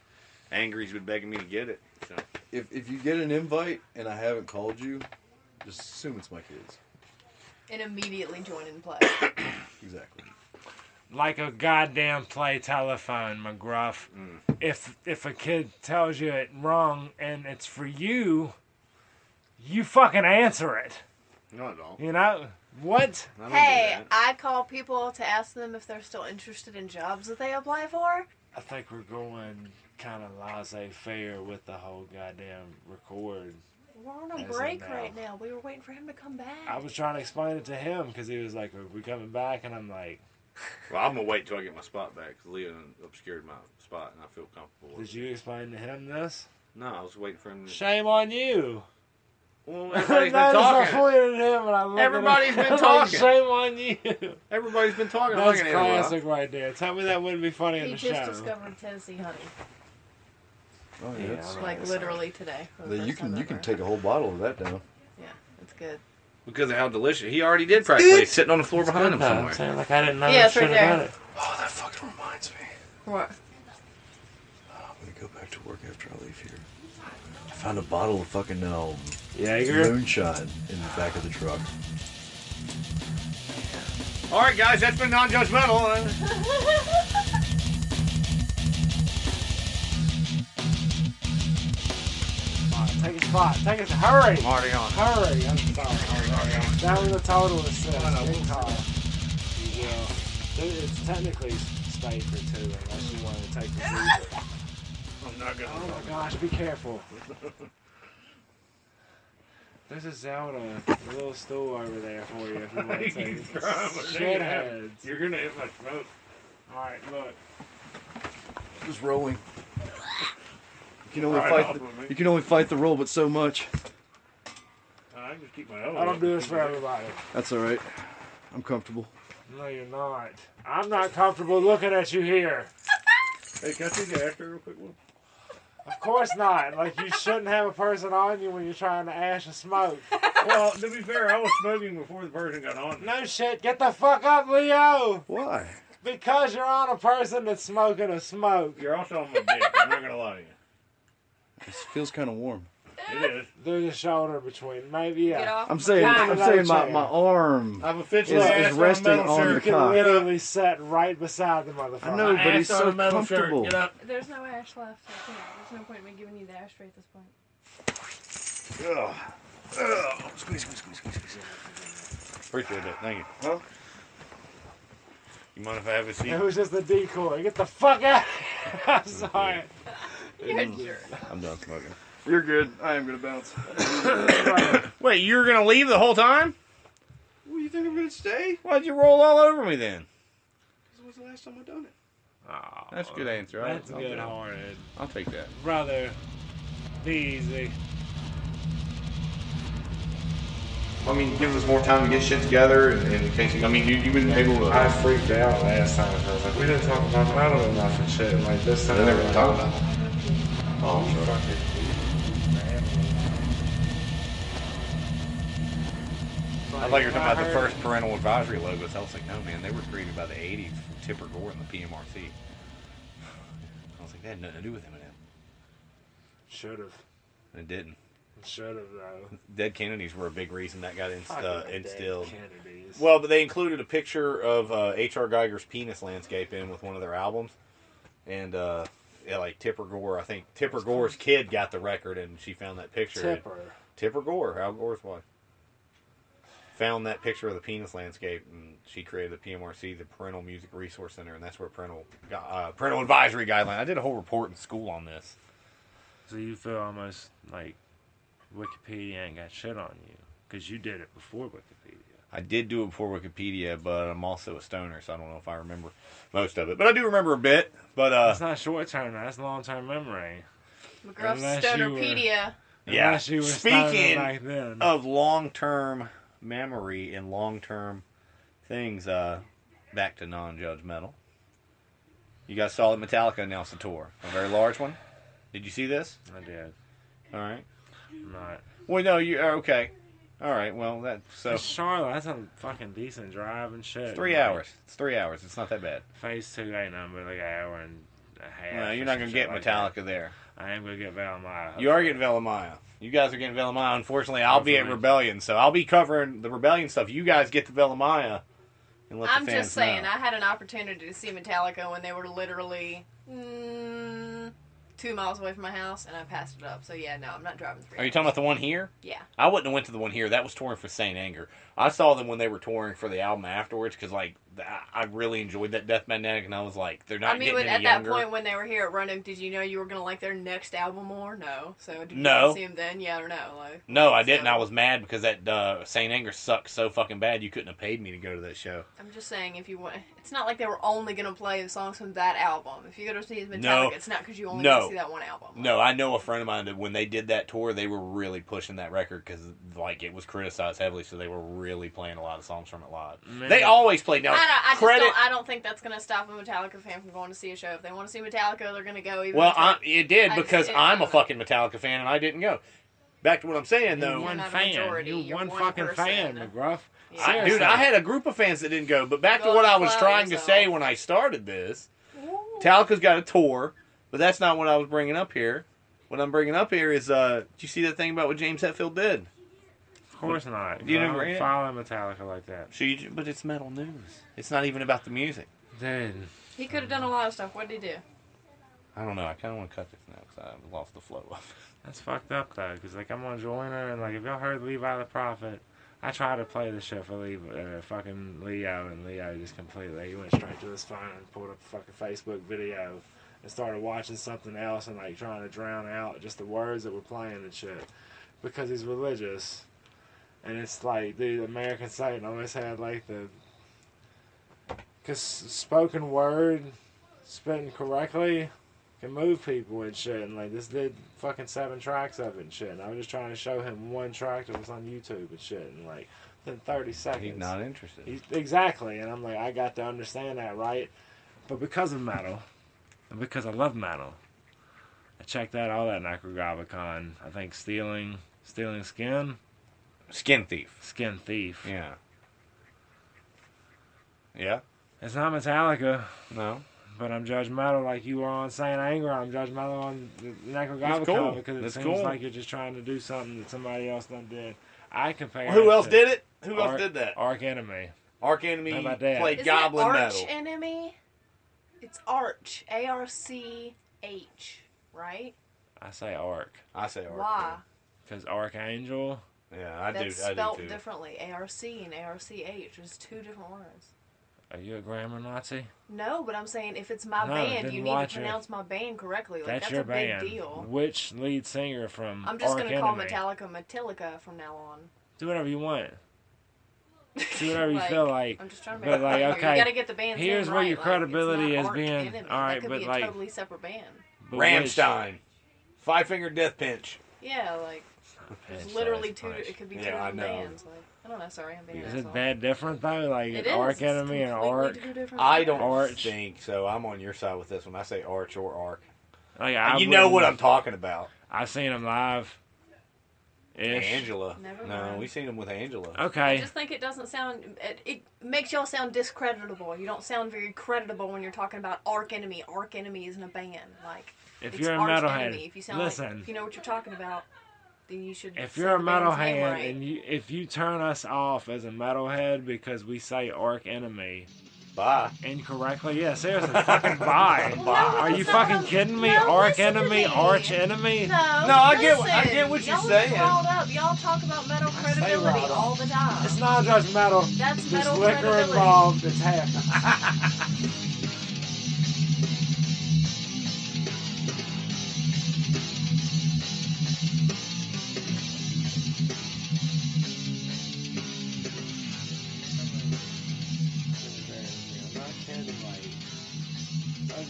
Angry's been begging me to get it. So. If you get an invite and I haven't called you, just assume it's my kids. And immediately join in play. Exactly. Like a goddamn play telephone, McGruff. If a kid tells you it wrong and it's for you, you fucking answer it. No, I don't. You know? What? Hey, I call people to ask them if they're still interested in jobs that they apply for. I think we're going kind of laissez-faire with the whole goddamn record. We're on a break right now. We were waiting for him to come back. I was trying to explain it to him because he was like, are we coming back? And I'm like... Well, I'm going to wait until I get my spot back because Leon obscured my spot and I feel comfortable with Did you explain to him this? No, I was waiting for him to... Shame on you. Well, everybody's been talking. Everybody's been talking. Shame on you. Everybody's been talking. That's classic right there. Tell me that wouldn't be funny in the show. He just discovered Tennessee honey. Oh yeah, it's like literally today. You can take a whole bottle of that down. Yeah, it's good. Because of how delicious. He already did practically. It's sitting on the floor behind him somewhere. I'm saying, like, I didn't know it's shit right there. about it. Oh, that fucking reminds me. What? I'm gonna go back to work after I leave here. I found a bottle of fucking Jaeger? moonshine in the back of the truck. All right, guys, that's been non-judgmental. Take a spot. Take a hurry. I'm already on. Hurry. I'm sorry. Down with the total assist. Good call. You will. It's technically Spreaker too, unless you want to take the lead. I'm not gonna. Oh my gosh, be careful. There's a Zelda, a little stool over there for you if you want to take it. Shitheads. You're gonna hit my smoke. Alright, look. Just rolling. You can only fight the roll, but so much. I just keep my elbow. I don't do this for everybody. That's all right. I'm comfortable. No, you're not. I'm not comfortable looking at you here. Hey, can I take the after real quick one? Of course not. Like, you shouldn't have a person on you when you're trying to ash and smoke. Well, to be fair, I was smoking before the person got on. No shit. Get the fuck up, Leo. Why? Because you're on a person that's smoking a smoke. You're also on my dick. I'm not gonna lie to you. It feels kind of warm. It is. Through the shoulder between, maybe, Get yeah. off I'm my saying, back. I'm saying my arm I've officially is asked resting on a metal on the shirt. Can cock. literally set right beside the motherfucker. I know, but he's Ass on so a metal shirt. comfortable. Get up. There's no ash left. So I can't. There's no point in me giving you the ashtray at this point. Ugh. Ugh. Squeeze, squeeze, squeeze, squeeze, squeeze. Appreciate it. Thank you. Huh? You mind if I have a seat? It was just a decoy. Get the fuck out. I'm sorry. You're a jerk. I'm done smoking. You're good. I am gonna bounce. Wait, you're gonna leave the whole time? Well, you think I'm gonna stay? Why'd you roll all over me then? Because it was the last time I done it. Oh, That's a good answer. That's I'll good do it. hearted. I'll take that. Brother, be easy. I mean, it gives us more time to get shit together, and in case I mean, you've been able to. I freaked out last time. I was like, we didn't talk about metal enough and shit. Like this time. I never talked about it. Oh, fuck it. I thought you were talking about the first parental advisory logos. I was like, no, man, they were created by the 80s from Tipper Gore and the PMRC. I was like, that had nothing to do with Eminem. Should have. It didn't. Should have, though. Dead Kennedys were a big reason that got instilled. Kennedys. Well, but they included a picture of H.R. Geiger's penis landscape in with one of their albums. And, yeah, like Tipper Gore, I think Tipper Gore's kid got the record and she found that picture. Tipper Gore, Al Gore's wife. Found that picture of the penis landscape and she created the PMRC, the Parental Music Resource Center, and that's where parental advisory guideline. I did a whole report in school on this. So you feel almost like Wikipedia ain't got shit on you because you did it before Wikipedia. I did do it before Wikipedia, but I'm also a stoner, so I don't know if I remember most of it. But I do remember a bit. But that's not short term. That's long term memory. McGruff's Stonerpedia. Yeah. You were Speaking back then. of long term memory and long term things, back to non-judgmental. You guys saw that Metallica announced a tour, a very large one. Did you see this? I did. All right. Not. Well, no, you okay? All right. Well, that's so. Charlotte, that's a fucking decent drive and shit. It's 3 hours. It's 3 hours. It's not that bad. Phase 2 ain't nothing but like an hour and a half. No, you're not gonna get Metallica there. I am gonna get Valmaya. You are getting Velamaya. You guys are getting Velamaya. Unfortunately, I'll be at Rebellion, so I'll be covering the Rebellion stuff. You guys get the Velamaya. And let I'm the fans just saying, know. I had an opportunity to see Metallica when they were literally 2 miles away from my house, and I passed it up. So yeah, no, I'm not driving 3 hours. Are you talking about the one here? Yeah. I wouldn't have went to the one here. That was touring for Saint Anger. I saw them when they were touring for the album afterwards because, like, I really enjoyed that Death Magnetic, and I was like, they're not getting any at younger. that point when they were here at Roanoke, did you know you were going to like their next album more? No. So did you No. see them then? Yeah or no? Like, No, I didn't. I was mad because that Saint Anger sucked so fucking bad you couldn't have paid me to go to that show. I'm just saying, if you want, it's not like they were only going to play the songs from that album. If you go to see Metallica, No. it's not because you only want to see that one album. No, I know a friend of mine that when they did that tour, they were really pushing that record because, like, it was criticized heavily, so they were really playing a lot of songs from it live. Man. They always played. Now, I don't think that's going to stop a Metallica fan from going to see a show. If they want to see Metallica, they're going to go. Even Well, it did because I'm a fucking Metallica fan and I didn't go. Back to what I'm saying, though. You're one fan. You're one fucking fan, McGruff. Yeah. Dude, I had a group of fans that didn't go. But back to what I was trying to say when I started this. Metallica's got a tour, but that's not what I was bringing up here. What I'm bringing up here is, did you see that thing about what James Hetfield did? Of course not. You I didn't read don't it? follow Metallica like that. But it's metal news. It's not even about the music. Dude. He could have done a lot of stuff. What did he do? I don't know. I kind of want to cut this now because I lost the flow of it. That's fucked up, though, because, like, I'm on Joiner, and, like, if y'all heard Levi the Prophet, I tried to play the shit for fucking Leo, and Leo just completely, he went straight to his phone and pulled up a fucking Facebook video and started watching something else and, like, trying to drown out just the words that were playing and shit, because he's religious. And it's like, dude, American Satan always had, like, because spoken word, spitting correctly, can move people and shit. And, like, this did fucking 7 tracks of it and shit. And I was just trying to show him one track that was on YouTube and shit. And, like, within 30 seconds. He's not interested. Exactly. And I'm like, I got to understand that, right? But because of metal, and because I love metal, I checked out all that Necrogravicon. I think Stealing Skin. Skin Thief. Skin Thief. Yeah. Yeah? It's not Metallica. No. but I'm judgmental like you were on Saint Anger. I'm judgmental on the That's cool. Necrogoblicon because it That's seems cool. like you're just trying to do something that somebody else done did. I compare. Who it else to did it? Who else did that? Arch Enemy. Arch Enemy How about that? played Isn't Goblin it Arch Metal. Enemy? It's Arch. ARCH, right? I say Arc. I say Arch. Why? Because Archangel. Yeah, I That's do. I spelled do too. differently. ARC and ARCH. There's two different words. Are you a grammar Nazi? No, but I'm saying if it's my No, band, then you need watch to it. pronounce my band correctly. Like, That's that's your a big band. deal. Which lead singer from I'm just Arch gonna call Enemy? Metallica from now on. Do whatever you want. Do whatever you Like, feel like. I'm just trying to But make like, it clear. okay, You gotta get the band's here's name where right. your Like, credibility it's is not Arch being. Enemy. All right, that could but be a like, totally separate band. but Rammstein. Five Finger Death Pinch. Yeah, like Pinch there's literally size two. punch. It could be two Yeah, I different know. bands. Like, I don't know. Sorry, I'm being an Is asshole. it that different though? Like It is. Arch It's Enemy and completely Arc. two different I bands. don't Arch. think so. I'm on your side with this one. I say Arch or Arc. Like, I You know what wouldn't- I'm talking about. I've seen them live. Ish. Angela. Never No, mind. we seen him with Angela. I Okay. just think it doesn't sound. It makes y'all sound discreditable. You don't sound very creditable when you're talking about Arch Enemy. Arch Enemy isn't a band. Like, If it's you're a Arch metalhead, Enemy. If you sound listen. like, if you know what you're talking about, then you should. If say you're a the band's name metalhead right. and if you turn us off as a metalhead because we say Arch Enemy Bye. incorrectly, yeah, seriously, fucking bye. Well, no, Are you listen fucking to- kidding me? no, Arch listen to Enemy, me. Arch Enemy. No, I get what- I listen. get what you're Y'all saying. Riled up. Y'all talk about metal credibility riled up. all the time. It's not just metal. That's There's metal liquor credibility. involved. It's half.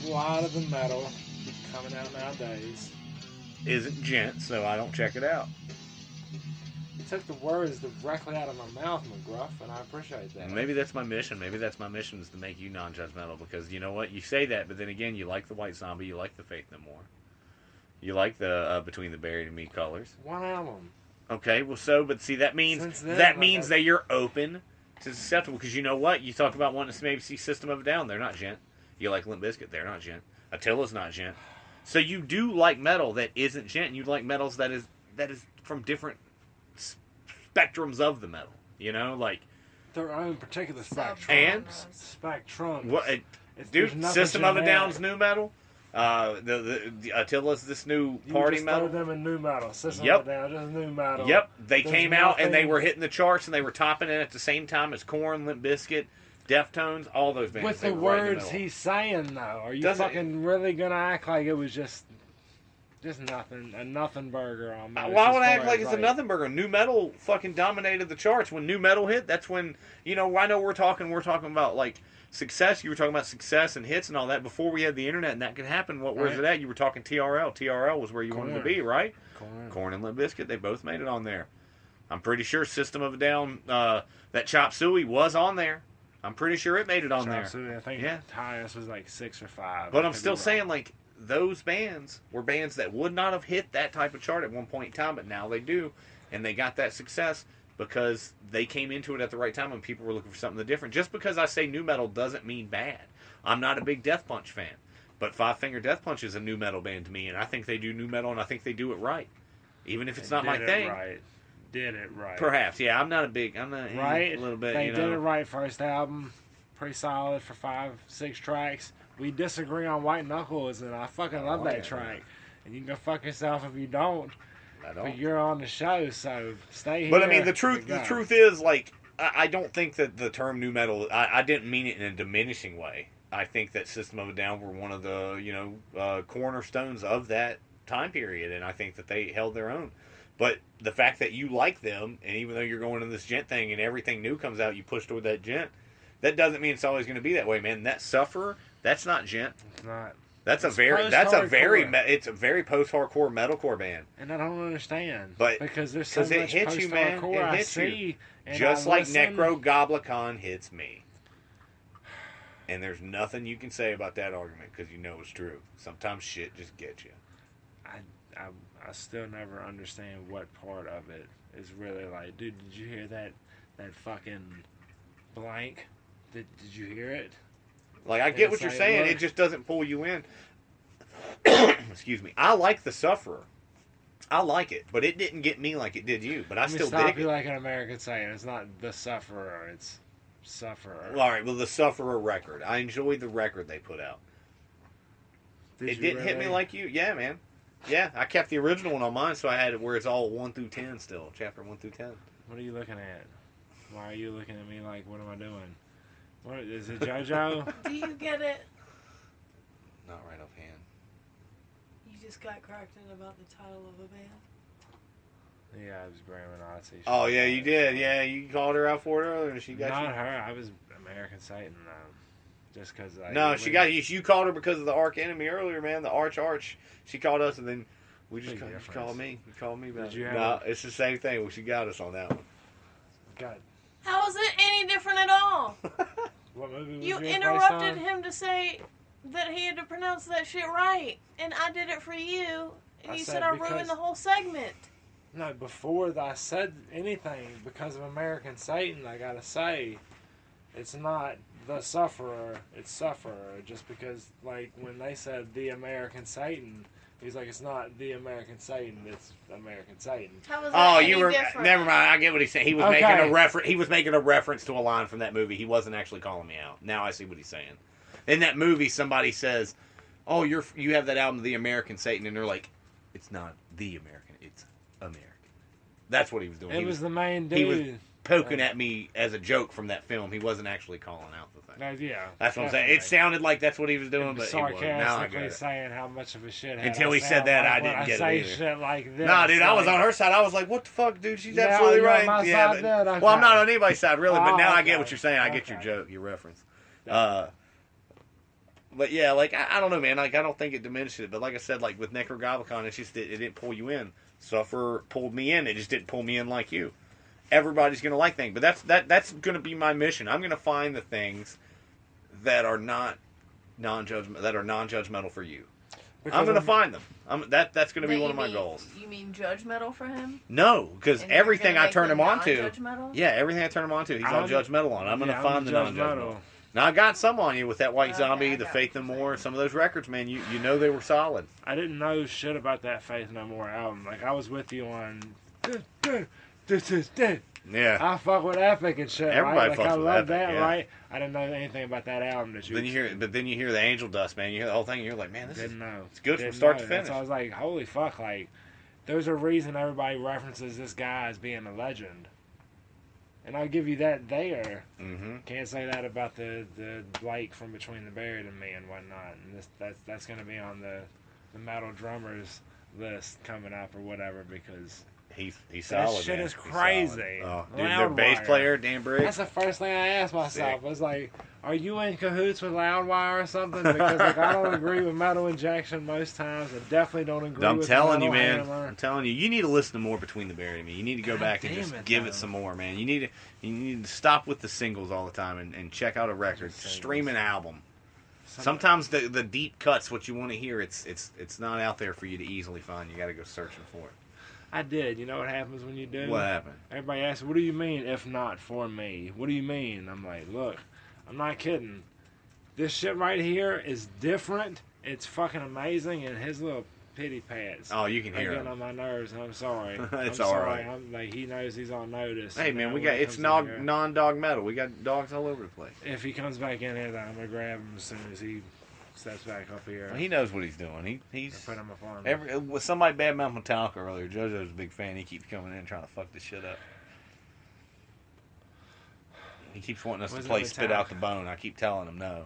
A lot of the metal coming out nowadays. Isn't gent, so I don't check it out. You took the words directly out of my mouth, McGruff, and I appreciate that. Maybe that's my mission. Maybe that's my mission is to make you non-judgmental because you know what? You say that, but then again, you like the White Zombie, you like the Faith No More. You like the Between the Buried and Me colors. One album. Okay, well, but see, that means Since then, that like, means that you're open to susceptible because you know what? You talk about wanting to maybe see System of a Down. They're not gent. You like Limp Bizkit. They're not gent. Attila's not gent. So you do like metal that isn't gent. And you like metals that is from different spectrums of the metal. You know, like Their own particular spectrum. And? Spectrum. what? Dude, System of a Down's new metal. The Attila's this new party just metal. throw them in new metal. System Yep. of a Down, just new metal. Yep, they There's came out and they nothing- were hitting the charts and they were topping it at the same time as Korn, Limp Bizkit, Deftones, all those bands. With They the were right in words middle. he's saying, though, are you Doesn't- fucking really gonna act like it was just nothing, a nothing burger on me? Why would I act like it's a nothing burger? New metal fucking dominated the charts. When new metal hit, that's when, you know, I know we're talking about like success. You were talking about success and hits and all that before we had the internet and that could happen. What was Right. it at? You were talking TRL. TRL was where you wanted to Korn. be, right? Korn. Korn and Limp Bizkit, they both made it on there. I'm pretty sure System of a Down, that Chop Suey was on there. I'm pretty sure it made it on there. Chop Suey, I think Yeah. highest was like 6 or 5. But I I'm could still be wrong. saying, like, those bands were bands that would not have hit that type of chart at one point in time, but now they do. And they got that success because they came into it at the right time and people were looking for something different. Just because I say new metal doesn't mean bad. I'm not a big Death Punch fan. But Five Finger Death Punch is a new metal band to me, and I think they do new metal, and I think they do it right. Even if it's They not my did it thing. Right. Did it right. Perhaps, yeah. I'm not Right. a little bit, They you did it know. right first album. Pretty solid for 5-6 tracks. We disagree on White Knuckles, and I fucking love that yeah. track. And you can go fuck yourself if you don't. I But don't. you're on the show, so stay here. But I mean, the truth We go. is, like, I don't think that the term new metal. I didn't mean it in a diminishing way. I think that System of a Down were one of the cornerstones of that time period, and I think that they held their own. But the fact that you like them, and even though you're going to this gent thing, and everything new comes out, you push toward that gent. That doesn't mean it's always going to be that way, man. That Sufferer, that's not gent. It's not. That's It's it's a very post-hardcore metalcore band. And I don't understand. But- because there's so 'cause it much hits you, man. post-hardcore It I hits you. see, and Just I like listen. Necrogoblicon hits me. And there's nothing you can say about that argument because you know it's true. Sometimes shit just gets you. I still never understand what part of it is really like, dude, did you hear that fucking blank? Did you hear it? Like, I get It's what you're like, saying. look. It just doesn't pull you in. Excuse me. I like The Sufferer. I like it, but it didn't get me like it did you. But I Let me still stop dig you it. like an American saying. It's not The Sufferer. It's Sufferer. All right, well, The Sufferer record. I enjoyed the record they put out. Did It you didn't hit me really? like you. Yeah, man. Yeah, I kept the original one on mine, so I had it where it's all 1 through 10 still. Chapter 1 through 10. What are you looking at? Why are you looking at me like, what am I doing? What is it, JoJo? Do you get it? Not right offhand. You just got corrected about the title of a band. Yeah, it was Grammar Nazi. Oh, yeah, you did. Yeah, you called her out for it earlier, and she got Not you. her. I was American Satan. Just because I. No, she got you. You called her because of the arch enemy earlier, man. The arch. She called us, and then we just Big called, you difference. called me. You called me about Did you it. have No, a- it's the same thing. Well, she got us on that one. God, How is it any different at all? what movie was You yours based interrupted on? him to say that he had to pronounce that shit right, and I did it for you, and I you said said I because- ruined the whole segment. No, before I said anything, because of American Satan, I gotta say, it's not The Sufferer, it's Sufferer. Just because, like, when they said The American Satan, he's like, it's not The American Satan, it's American Satan. How was Oh, that you any were. different? Never mind. I get what he's saying. He was Okay. making a reference. He was making a reference to a line from that movie. He wasn't actually calling me out. Now I see what he's saying. In that movie, somebody says, "Oh, you have that album, The American Satan," and they're like, "It's not The American. It's American." That's what he was doing. It He was the main dude. he was poking at me as a joke from that film. He wasn't actually calling out the thing. Yeah. That's what I'm saying. definitely. It sounded like that's what he was doing, but he wasn't. Now I sarcastically get it. saying how much of a shithead. Until I he said sound that, like I when didn't get it say either. shit like this. Nah, dude, I was like- on her side. I was like, "What the fuck, dude? She's Yeah, absolutely you're on right." my Yeah, side then, well, okay. I'm not on anybody's side really, but Oh, now I get okay. what you're saying. I get your Okay. joke, your reference. But yeah, like I don't know, man. Like I don't think it diminished it, but like I said, like with Necrogoblicon, it's just it didn't pull you in. Suffer pulled me in. It just didn't pull me in like you. Everybody's gonna like things, but that's gonna be my mission. I'm gonna find the things that are not non-judgmental for you. Because I'm gonna I'm- find them. That's gonna be That one you of my mean- goals. You mean judgmental for him? No, because And you're everything gonna I make turn them him on to, non-judgmental? yeah, everything I turn him on to, he's all I'm- judgmental on. I'm gonna yeah, find the judgmental. non-judgmental. Now I got some on you with that White Okay, Zombie, I the got Faith what No you're More, saying. some of those records, man. You know they were solid. I didn't know shit about that Faith No More album. Like, I was with you on. Yeah. I fuck with Epic and shit. Everybody right? fucks Like, I with love Epic, that, yeah. right? I didn't know anything about that album that you. Then you hear the Angel Dust, man. You hear the whole thing, and you're like, man, this is Didn't know. it's good from Didn't start know. to That's finish. why I was like, holy fuck! Like, there's a reason everybody references this guy as being a legend. And I'll give you that there. Mm-hmm. Can't say that about the Blake from Between the Buried and Me and whatnot. And that's going to be on the metal drummers list coming up or whatever because He's that solid. shit man. is He's crazy. solid. Oh, dude, their bass Loudwire. player Dan Briggs. That's the first thing I asked myself. Sick. I was like, are you in cahoots with Loudwire or something? Because like I don't agree with Metal Injection most times. I definitely don't agree I'm with telling you, Metal man. Hammer. I'm telling you, you need to listen to more Between the Buried and Me. You need to go God back and damn just it, give though. it some more, man. You need to stop with the singles all the time and check out a record. Singles. Stream an album. Sometimes the deep cuts, what you want to hear, it's not out there for you to easily find. You got to go searching for it. I did. You know what happens when you do? What happened? Everybody asks, what do you mean, if not for me? What do you mean? I'm like, look, I'm not kidding. This shit right here is different. It's fucking amazing, and his little pity pats. Oh, you can are hear getting him. on my nerves. I'm sorry. It's I'm all sorry. right. I'm like, he knows he's on notice. Hey, You man, know, we when got it it's comes in here. non-dog metal. We got dogs all over the place. If he comes back in here, then I'm gonna grab him as soon as he steps back up here. Well, he knows what he's doing. He's put him up on him. with somebody badmouth Metallica earlier. JoJo's a big fan. He keeps coming in trying to fuck this shit up. He keeps wanting us to Wasn't play it Spit Out the Metallica? Bone. I keep telling him no.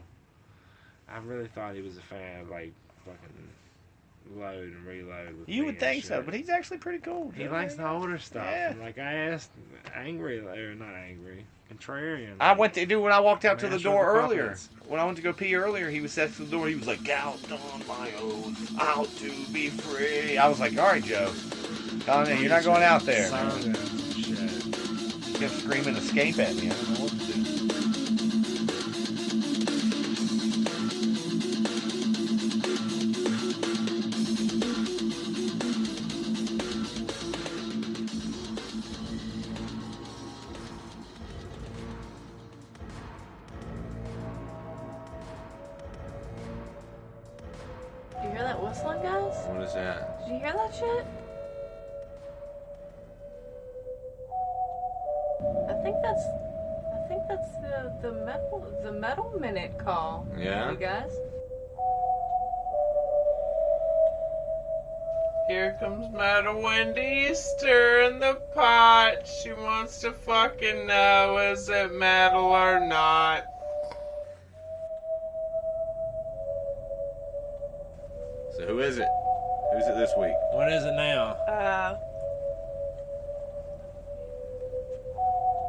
I really thought he was a fan of like fucking Load and Reload. With You me would and think so, shit. but he's actually pretty cool. He Joe. likes the older stuff. Yeah. And like I asked, angry or not angry, contrarian. I went to dude when I walked out to the Master of door the earlier. Puppets. When I went to go pee earlier, he was at the door. He was like, "Out on my own, out to be free." I was like, "All right, Joe, calm down. You're not going out there." Song and shit. He kept screaming, "Escape!" at me. I don't know what to do. that whistling, guys? What is that? Did you hear that shit? I think that's the metal minute call. Yeah? You guys? Here comes Metal Wendy stirring the pot. She wants to fucking know, is it metal or not? So who is it? Who's it this week? What is it now?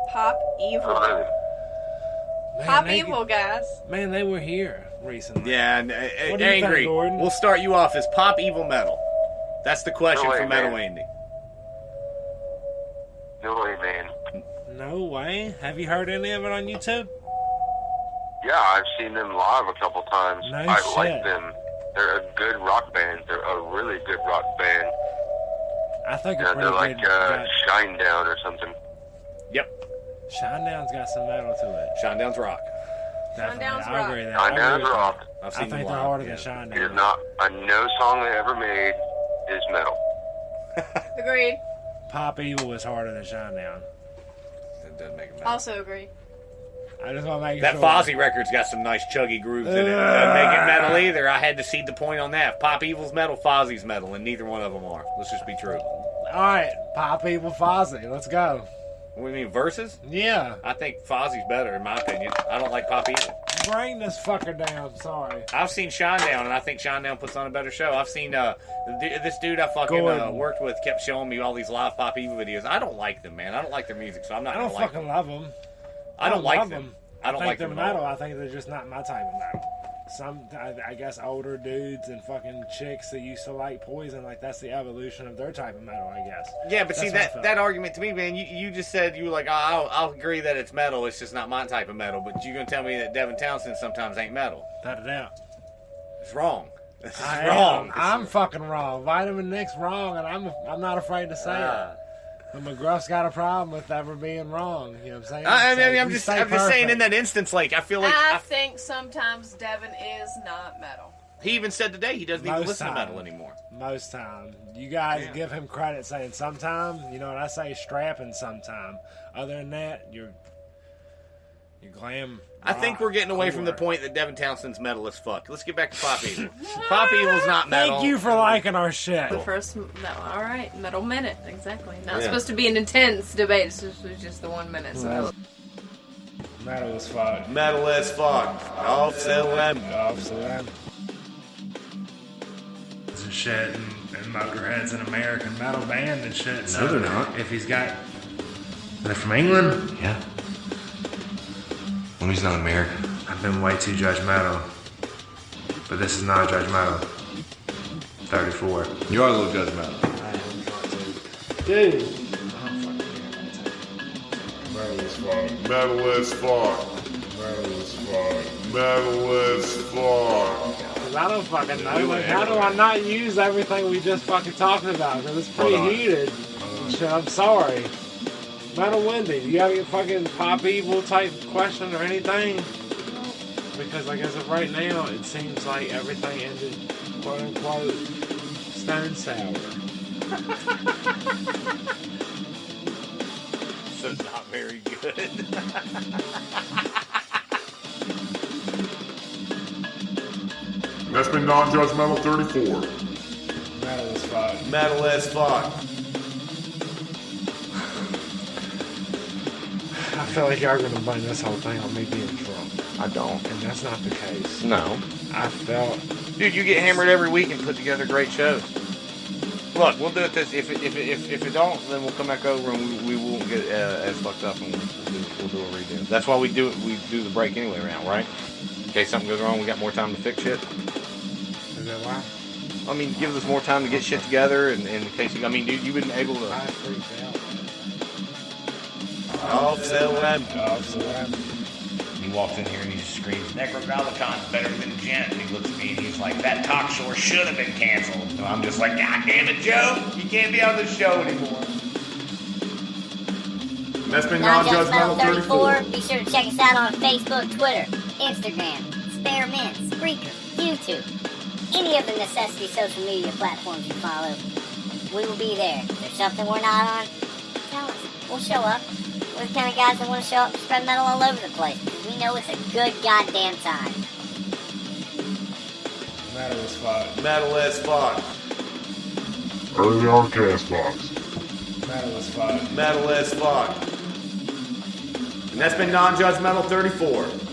Pop Evil. Man, Pop they- Evil, guys. Man, they were here recently. Yeah, What do you Angry. think, Gordon? We'll start you off as Pop Evil Metal. That's the question No way, for Metal man. Wendy. No way, man. No way. Have you heard any of it on YouTube? Yeah, I've seen them live a couple times. No I shit. like them. They're a good rock band. They're a really good rock band. I think Yeah, it's they're pretty like good. Shine Down or something. Yep. Shinedown's got some metal to it. Shinedown's rock. Definitely. Shinedown's I rock. agree with that. Shine I Down agree is with rock. I've that. I seen think them they're live, harder yeah. than It is Shinedown. not. No song they ever made is metal. Agreed. Pop Evil is harder than Shinedown. That doesn't make it metal. Also agree. I just want to make That sure. Fozzy record's got some nice chuggy grooves in it. Doesn't make it metal either. I had to cede the point on that. Pop Evil's metal, Fozzy's metal, and neither one of them are. Let's just be true. All right, Pop Evil Fozzy. Let's go. What do you mean, verses? Yeah. I think Fozzy's better, in my opinion. I don't like Pop Evil. Bring this fucker down. Sorry. I've seen Shinedown, and I think Shinedown puts on a better show. I've seen this dude I fucking Gordon. worked with kept showing me all these live Pop Evil videos. I don't like them, man. I don't like their music, so I'm not I don't gonna like fucking them. love them. I don't like love them. them. I don't think like they're them at metal. all. I think they're just not my type of metal. I guess older dudes and fucking chicks that used to like Poison, like that's the evolution of their type of metal, I guess. Yeah, but see, That's what I that felt. that argument to me, man, you just said, you were like, I'll agree that it's metal, it's just not my type of metal, but you're going to tell me that Devin Townsend sometimes ain't metal. Without a doubt. It's wrong. It's I wrong. am. I'm fucking wrong. Vitamin Nick's wrong, and I'm not afraid to say it. But McGruff's got a problem with ever being wrong. You know what I'm saying? I mean, So I'm you just stay saying in perfect. that instance, like, I feel like I think sometimes Devin is not metal. he even said today he doesn't even Most listen to time. metal anymore. Most time. You guys Yeah. give him credit saying sometime. You know what I say? Strapping sometime. Other than that, you're glam. I think we're getting away from the point that Devin Townsend's metal as fuck. Let's get back to Pop Evil. Pop Evil's not metal. Thank you for liking our shit. The first, no, all right, metal minute, exactly. Not Yeah. supposed to be an intense debate. It's just the 1 minute. So Metal as fuck. Metal as fuck. Off them. Off them. And shit, and Motorhead's an American metal band and shit. No, they're not. If he's got. They're from England? Yeah. Well, he's not American. I've been way too judgmental. But this is not judgmental. 34. You are a little judgmental. Dude. Metal as fuck. Metal as fuck. Metal as fuck. Metal as fuck. Cause I don't fucking know. Like, how do I not use everything we just fucking talked about? Cause it's pretty Hold on. heated. Shit, I'm sorry. Metal Wendy, do you have a fucking Pop Evil type question or anything? Because like as of right now, it seems like everything ended quote unquote stone sour. So not very good. That's been Non-Judgmental 34. Metal as fuck. Metal as fuck. I feel like y'all gonna blame this whole thing on me being drunk. I don't. And that's not the case. No. I felt Dude, you get hammered every week and put together great shows. Look, we'll do it this. If it don't, then we'll come back over and we won't get as fucked up and we'll do a redo. That's why we do it. We do the break anyway around, right? In case something goes wrong, we got more time to fix shit. is that why? I mean, gives us more time to get shit together, and in case I mean, dude, you've been able to. I freaked out. Off the web. Off the web. He walks in here and he screams, Necrogravicon's better than Gent. And he looks at me and he's like, that talk show should have been canceled. So I'm just like, God damn it, Joe. You can't be on the show anymore. That's been Non-Judgmental Non-Judgmental 34. 34. Be sure to check us out on Facebook, Twitter, Instagram, Spearmint, Spreaker, YouTube. any of the necessity social media platforms you follow. We will be there. If there's something we're not on, tell us. We'll show up. We're the kind of guys that want to show up and spread metal all over the place. We know it's a good goddamn time. Metal as fuck. Metal as fuck. Early on Castbox. Metal as fuck. Metal as fuck. And that's been Non-Judgmental 34.